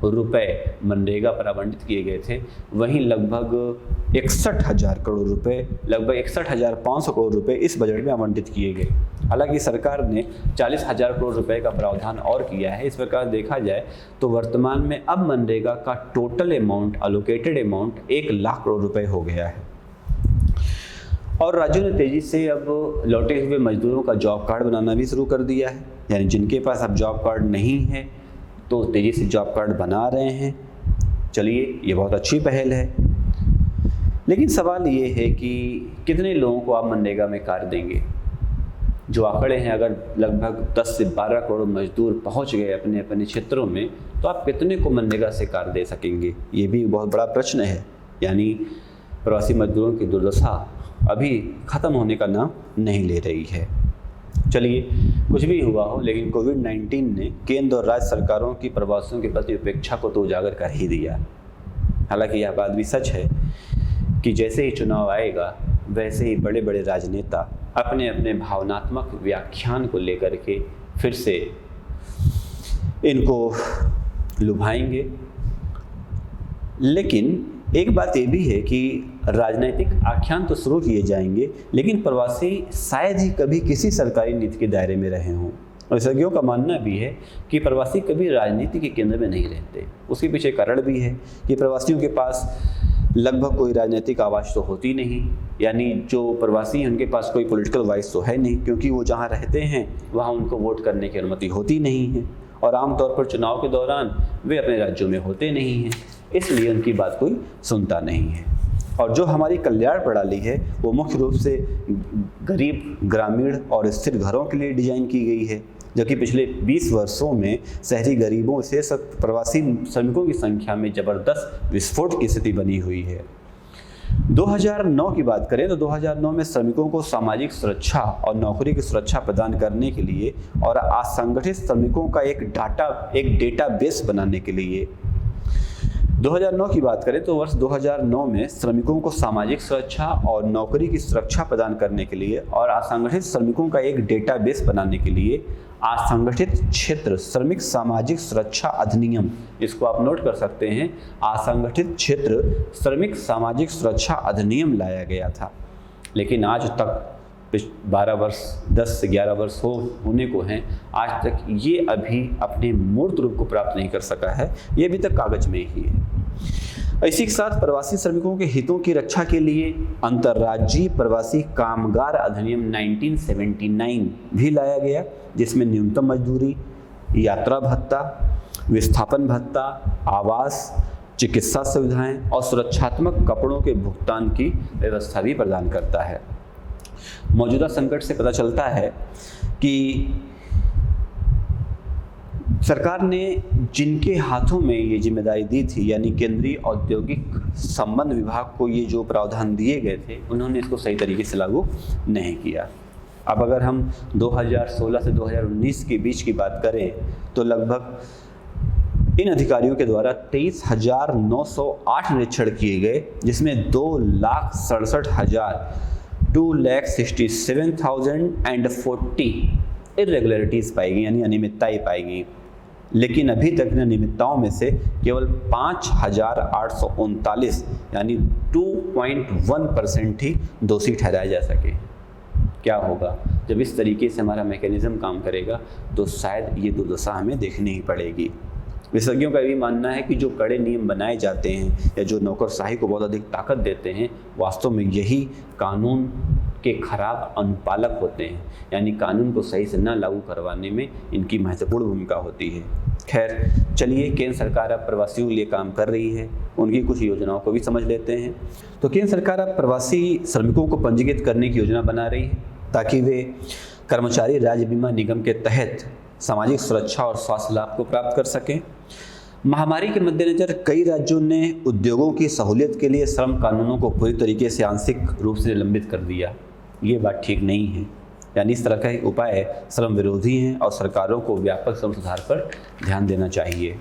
रुपए मनरेगा पर आवंटित किए गए थे, वहीं लगभग 61,000 करोड़ रुपए, लगभग 61,500 करोड़ रुपए इस बजट में आवंटित किए गए। हालांकि सरकार ने 40,000 करोड़ रुपए का प्रावधान और किया है। इस प्रकार देखा जाए तो वर्तमान में अब मनरेगा का total amount, allocated amount 1 lakh crore रुपए हो गया है। और राज्यों ने तेजी से अब लौटे हुए मजदूरों का जॉब कार्ड बनाना भी शुरू कर दिया है, यानी जिनके पास अब जॉब कार्ड नहीं है तो तेज़ी से जॉब कार्ड बना रहे हैं। चलिए, ये बहुत अच्छी पहल है, लेकिन सवाल ये है कि कितने लोगों को आप मनरेगा में कार्य देंगे। जो आंकड़े हैं, अगर लगभग 10 से 12 करोड़ मजदूर पहुंच गए अपने अपने क्षेत्रों में, तो आप कितने को मनरेगा से कार्य दे सकेंगे? ये भी बहुत बड़ा प्रश्न है। यानी प्रवासी मजदूरों की दुर्दशा अभी ख़त्म होने का नाम नहीं ले रही है। चलिए, कुछ भी हुआ हो, लेकिन कोविड-19 ने केंद्र और राज्य सरकारों की प्रवासियों के प्रति उपेक्षा को तो उजागर कर ही दिया। हालांकि यह बात भी सच है कि जैसे ही चुनाव आएगा, वैसे ही बड़े बड़े राजनेता अपने अपने भावनात्मक व्याख्यान को लेकर के फिर से इनको लुभाएंगे। लेकिन एक बात ये भी है कि राजनीतिक आख्यान तो शुरू किए जाएंगे, लेकिन प्रवासी शायद ही कभी किसी सरकारी नीति के दायरे में रहे हों। विशेषज्ञों का मानना भी है कि प्रवासी कभी राजनीति के केंद्र में नहीं रहते। उसके पीछे कारण भी है कि प्रवासियों के पास लगभग कोई राजनीतिक आवाज़ तो होती नहीं। यानी जो प्रवासी हैं उनके पास कोई पॉलिटिकल वॉइस तो है नहीं, क्योंकि वो जहाँ रहते हैं वहाँ उनको वोट करने की अनुमति होती नहीं है, और आमतौर पर चुनाव के दौरान वे अपने राज्यों में होते नहीं हैं, इसलिए उनकी बात कोई सुनता नहीं है। और जो हमारी कल्याण प्रणाली है वो मुख्य रूप से गरीब, ग्रामीण और स्थिर घरों के लिए डिजाइन की गई है, जबकि पिछले 20 वर्षों में शहरी गरीबों से प्रवासी श्रमिकों की संख्या में ज़बरदस्त विस्फोट की स्थिति बनी हुई है। 2009 की बात करें तो 2009 में श्रमिकों को सामाजिक सुरक्षा और नौकरी की सुरक्षा प्रदान करने के लिए और असंगठित श्रमिकों का एक डेटाबेस बनाने के लिए 2009 की बात करें तो वर्ष 2009 में श्रमिकों को सामाजिक सुरक्षा और नौकरी की सुरक्षा प्रदान करने के लिए और असंगठित श्रमिकों का एक डेटाबेस बनाने के लिए असंगठित क्षेत्र श्रमिक सामाजिक सुरक्षा अधिनियम, इसको आप नोट कर सकते हैं, असंगठित क्षेत्र श्रमिक सामाजिक सुरक्षा अधिनियम लाया गया था। लेकिन आज तक 12 वर्ष, 10 से 11 वर्ष होने को हैं, आज तक ये अभी अपने मूर्त रूप को प्राप्त नहीं कर सका है। ये अभी तक कागज में ही है। इसी के साथ प्रवासी श्रमिकों के हितों की रक्षा के लिए अंतर्राज्यीय प्रवासी कामगार अधिनियम 1979 भी लाया गया, जिसमें न्यूनतम मजदूरी, यात्रा भत्ता, विस्थापन भत्ता, आवास, चिकित्सा सुविधाएं और सुरक्षात्मक कपड़ों के भुगतान की व्यवस्था भी प्रदान करता है। मौजूदा संकट से पता चलता है कि सरकार ने जिनके हाथों में ये जिम्मेदारी दी थी, यानी केंद्रीय औद्योगिक संबंध विभाग को ये जो प्रावधान दिए गए थे, उन्होंने इसको सही तरीके से लागू नहीं किया। अब अगर हम 2016 से 2019 के बीच की बात करें तो लगभग इन अधिकारियों के द्वारा 23,908 निरीक्षण किए गए, जिसमें 2,67,267,040 इरेगुलरिटीज़ पाई गई, यानी अनियमितताएं पाई गई। लेकिन अभी तक इन अनियमितताओं में से केवल 5,839 यानी 2.1% ही दोषी ठहराए जा सके। क्या होगा जब इस तरीके से हमारा मैकेनिज्म काम करेगा, तो शायद ये दुर्दशा हमें देखनी ही पड़ेगी। विशेषज्ञों का भी मानना है कि जो कड़े नियम बनाए जाते हैं या जो नौकरशाही को बहुत अधिक ताकत देते हैं, वास्तव में यही कानून के खराब अनुपालक होते हैं, यानी कानून को सही से न लागू करवाने में इनकी महत्वपूर्ण भूमिका होती है। खैर, चलिए, केंद्र सरकार अब प्रवासियों के लिए काम कर रही है, उनकी कुछ योजनाओं को भी समझ लेते हैं। तो केंद्र सरकार अब प्रवासी श्रमिकों को पंजीकृत करने की योजना बना रही है, ताकि वे कर्मचारी राज्य बीमा निगम के तहत सामाजिक सुरक्षा और स्वास्थ्य लाभ को प्राप्त कर सकें। महामारी के मद्देनजर कई राज्यों ने उद्योगों की सहूलियत के लिए श्रम कानूनों को पूरी तरीके से आंशिक रूप से निलंबित कर दिया। ये बात ठीक नहीं है, यानी इस तरह के उपाय श्रम विरोधी हैं और सरकारों को व्यापक श्रम सुधार पर ध्यान देना चाहिए।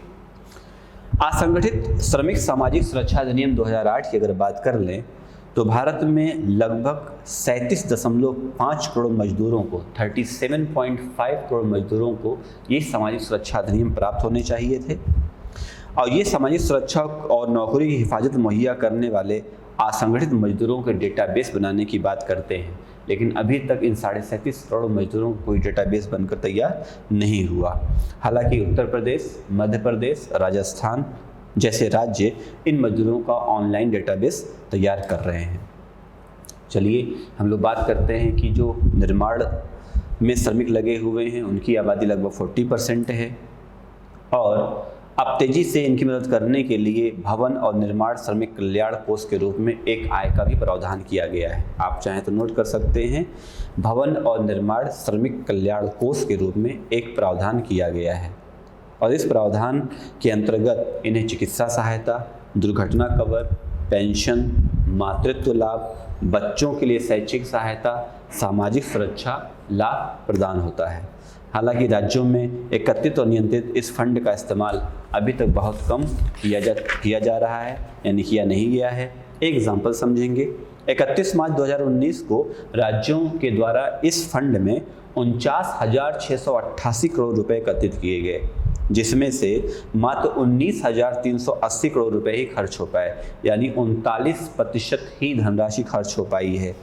असंगठित श्रमिक सामाजिक सुरक्षा अधिनियम 2008 की अगर बात कर लें तो भारत में लगभग 37.5 करोड़ मजदूरों को 37.5 करोड़ मजदूरों को ये सामाजिक सुरक्षा अधिनियम प्राप्त होने चाहिए थे। और ये सामाजिक सुरक्षा और नौकरी की हिफाजत मुहैया करने वाले असंगठित मजदूरों के डेटाबेस बनाने की बात करते हैं, लेकिन अभी तक इन 37.5 करोड़ मजदूरों को कोई डेटाबेस बनकर तैयार नहीं हुआ। हालांकि उत्तर प्रदेश, मध्य प्रदेश, राजस्थान जैसे राज्य इन मजदूरों का ऑनलाइन डेटाबेस तैयार कर रहे हैं। चलिए, हम लोग बात करते हैं कि जो निर्माण में श्रमिक लगे हुए हैं उनकी आबादी लगभग 40% है, और अब तेजी से इनकी मदद करने के लिए भवन और निर्माण श्रमिक कल्याण कोष के रूप में एक आय का भी प्रावधान किया गया है। आप चाहें तो नोट कर सकते हैं, भवन और निर्माण श्रमिक कल्याण कोष के रूप में एक प्रावधान किया गया है। और इस प्रावधान के अंतर्गत इन्हें चिकित्सा सहायता, दुर्घटना कवर, पेंशन, मातृत्व लाभ, बच्चों के लिए शैक्षिक सहायता, सामाजिक सुरक्षा लाभ प्रदान होता है। हालांकि राज्यों में एकत्रित और नियंत्रित इस फंड का इस्तेमाल अभी तक बहुत कम किया जा रहा है, यानी किया नहीं गया है। एक एग्जाम्पल समझेंगे। 31 मार्च 2019 को राज्यों के द्वारा इस फंड में 49,688 करोड़ रुपए एकत्रित किए गए, जिसमें से मात्र 19,380 करोड़ रुपए ही खर्च हो पाए, यानी 39% ही धनराशि खर्च हो पाई है।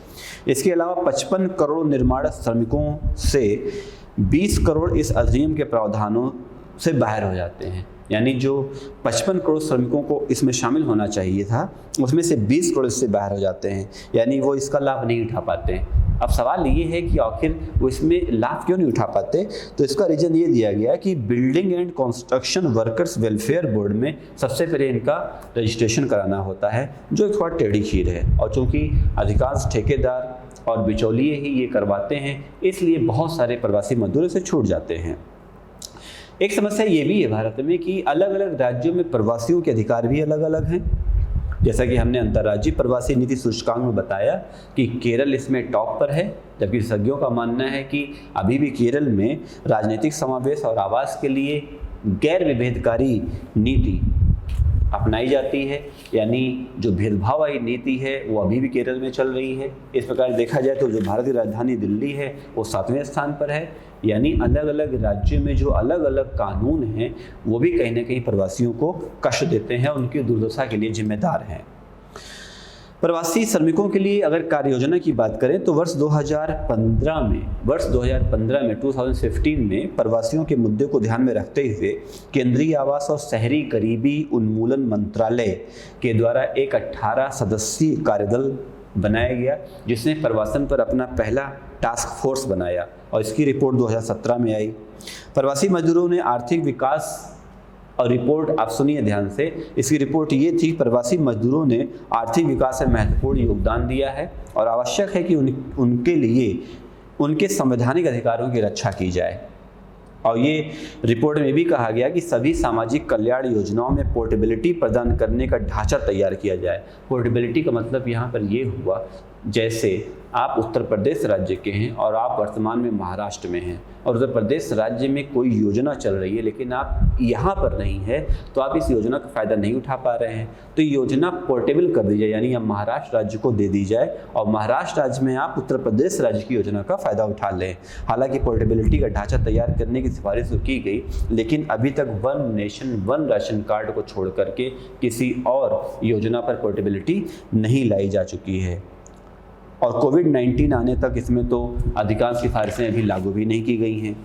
इसके अलावा 55 करोड़ निर्माण श्रमिकों से 20 करोड़ इस अधिनियम के प्रावधानों से बाहर हो जाते हैं, यानी जो 55 करोड़ श्रमिकों को इसमें शामिल होना चाहिए था, उसमें से 20 करोड़ इससे बाहर हो जाते हैं, यानी वो इसका लाभ नहीं उठा पाते हैं। अब सवाल ये है कि आखिर वो इसमें लाभ क्यों नहीं उठा पाते, तो इसका रीज़न ये दिया गया कि building and construction workers welfare board में सबसे पहले इनका रजिस्ट्रेशन कराना होता है, जो एक थोड़ा टेढ़ी खीर है। और चूँकि अधिकांश ठेकेदार और बिचौलिए ही ये करवाते हैं, इसलिए बहुत सारे प्रवासी मजदूर से छूट जाते हैं। एक समस्या ये भी है भारत में कि अलग अलग राज्यों में प्रवासियों के अधिकार भी अलग अलग हैं। जैसा कि हमने अंतर्राज्यीय प्रवासी नीति सूचकांक में बताया कि केरल इसमें टॉप पर है, जबकि विशेषज्ञों का मानना है कि अभी भी केरल में राजनीतिक समावेश और आवास के लिए गैर विभेदकारी नीति अपनाई जाती है, यानी जो भेदभाव वाली नीति है वो अभी भी केरल में चल रही है। इस प्रकार देखा जाए तो जो भारत की राजधानी दिल्ली है वो 7वें स्थान पर है, यानी अलग अलग राज्यों में जो अलग अलग कानून हैं वो भी कहीं ना कहीं प्रवासियों को कष्ट देते हैं, उनकी दुर्दशा के लिए जिम्मेदार हैं। प्रवासी श्रमिकों के लिए अगर कार्य योजना की बात करें तो वर्ष 2015 में 2015 में प्रवासियों के मुद्दे को ध्यान में रखते हुए केंद्रीय आवास और शहरी गरीबी उन्मूलन मंत्रालय के द्वारा एक 18 सदस्यीय कार्यदल बनाया गया, जिसने प्रवासन पर अपना पहला टास्क फोर्स बनाया और इसकी रिपोर्ट 2017 में आई। प्रवासी मजदूरों ने आर्थिक विकास और रिपोर्ट आप सुनिए ध्यान से, इसकी रिपोर्ट ये थी, प्रवासी मजदूरों ने आर्थिक विकास में महत्वपूर्ण योगदान दिया है और आवश्यक है कि उनके लिए उनके संवैधानिक अधिकारों की रक्षा की जाए। और ये रिपोर्ट में भी कहा गया कि सभी सामाजिक कल्याण योजनाओं में पोर्टेबिलिटी प्रदान करने का ढांचा तैयार किया जाए। पोर्टेबिलिटी का मतलब यहाँ पर ये हुआ, जैसे आप उत्तर प्रदेश राज्य के हैं और आप वर्तमान में महाराष्ट्र में हैं और उत्तर प्रदेश राज्य में कोई योजना चल रही है लेकिन आप यहाँ पर नहीं है, तो आप इस योजना का फ़ायदा नहीं उठा पा रहे हैं, तो योजना पोर्टेबल कर दी जाए, यानी अब महाराष्ट्र राज्य को दे दी जाए और महाराष्ट्र राज्य में आप उत्तर प्रदेश राज्य की योजना का फ़ायदा उठा लें। हालांकि पोर्टेबिलिटी का ढांचा तैयार करने की सिफारिश तो की गई, लेकिन अभी तक one nation one ration card को छोड़ करके किसी और योजना पर पोर्टेबिलिटी नहीं लाई जा चुकी है। और कोविड-19 आने तक इसमें तो अधिकांश सिफारिशें अभी लागू भी नहीं की गई हैं।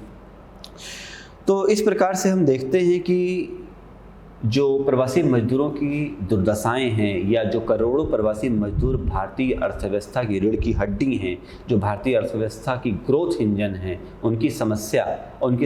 तो इस प्रकार से हम देखते हैं कि जो प्रवासी मजदूरों की दुर्दशाएं हैं, या जो करोड़ों प्रवासी मजदूर भारतीय अर्थव्यवस्था की रीढ़ की हड्डी हैं, जो भारतीय अर्थव्यवस्था की ग्रोथ इंजन हैं, उनकी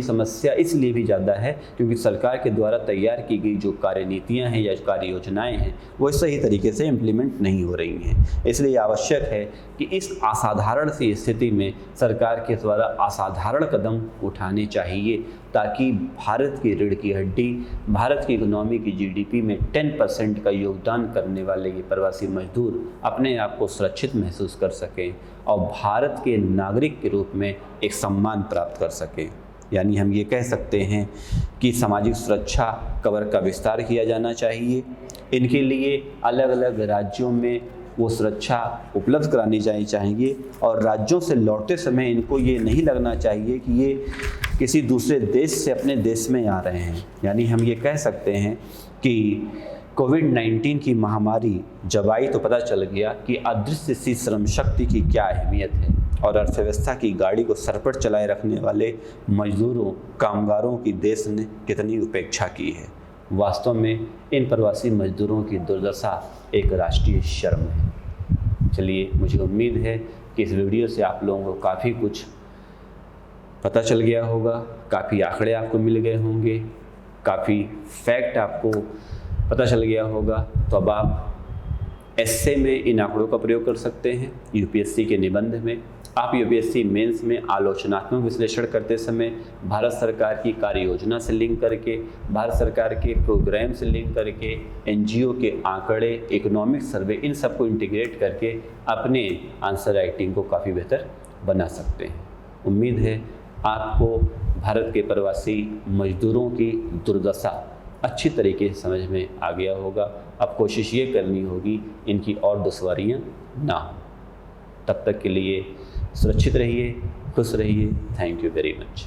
समस्या इसलिए भी ज़्यादा है क्योंकि सरकार के द्वारा तैयार की गई जो कार्यनीतियां हैं या कार्य योजनाएं हैं वो सही तरीके से इम्प्लीमेंट नहीं हो रही हैं। इसलिए आवश्यक है कि इस असाधारण सी स्थिति में सरकार के द्वारा असाधारण कदम उठाने चाहिए, ताकि भारत की रीढ़ की हड्डी, भारत की इकोनॉमी की जीडीपी में 10% का योगदान करने वाले ये प्रवासी मजदूर अपने आप को सुरक्षित महसूस कर सकें और भारत के नागरिक के रूप में एक सम्मान प्राप्त कर सकें। यानी हम ये कह सकते हैं कि सामाजिक सुरक्षा कवर का विस्तार किया जाना चाहिए। इनके लिए अलग अलग राज्यों में वो सुरक्षा उपलब्ध करानी जानी चाहिए और राज्यों से लौटते समय इनको ये नहीं लगना चाहिए कि ये किसी दूसरे देश से अपने देश में आ रहे हैं। यानी हम ये कह सकते हैं कि कोविड-19 की महामारी जब आई तो पता चल गया कि अदृश्य सी श्रम शक्ति की क्या अहमियत है और अर्थव्यवस्था की गाड़ी को सर पर चलाए रखने वाले मजदूरों, कामगारों की देश ने कितनी उपेक्षा की है। वास्तव में इन प्रवासी मजदूरों की दुर्दशा एक राष्ट्रीय शर्म है। चलिए, मुझे उम्मीद है कि इस वीडियो से आप लोगों को काफ़ी कुछ पता चल गया होगा, काफ़ी आंकड़े आपको मिल गए होंगे काफ़ी फैक्ट आपको पता चल गया होगा, तो अब आप एस्से में इन आंकड़ों का प्रयोग कर सकते हैं। यूपीएससी के निबंध में आप यूपीएससी मेंस में आलोचनात्मक विश्लेषण करते समय भारत सरकार की कार्य योजना से लिंक करके, भारत सरकार के प्रोग्राम से लिंक करके, एनजीओ के आंकड़े, इकोनॉमिक सर्वे, इन सबको इंटीग्रेट करके अपने आंसर राइटिंग को काफ़ी बेहतर बना सकते हैं। उम्मीद है आपको भारत के प्रवासी मजदूरों की दुर्दशा अच्छी तरीके से समझ में आ गया होगा। अब कोशिश ये करनी होगी इनकी और दुश्वारियाँ ना हो। तब तक के लिए सुरक्षित रहिए, खुश रहिए। Thank you very much.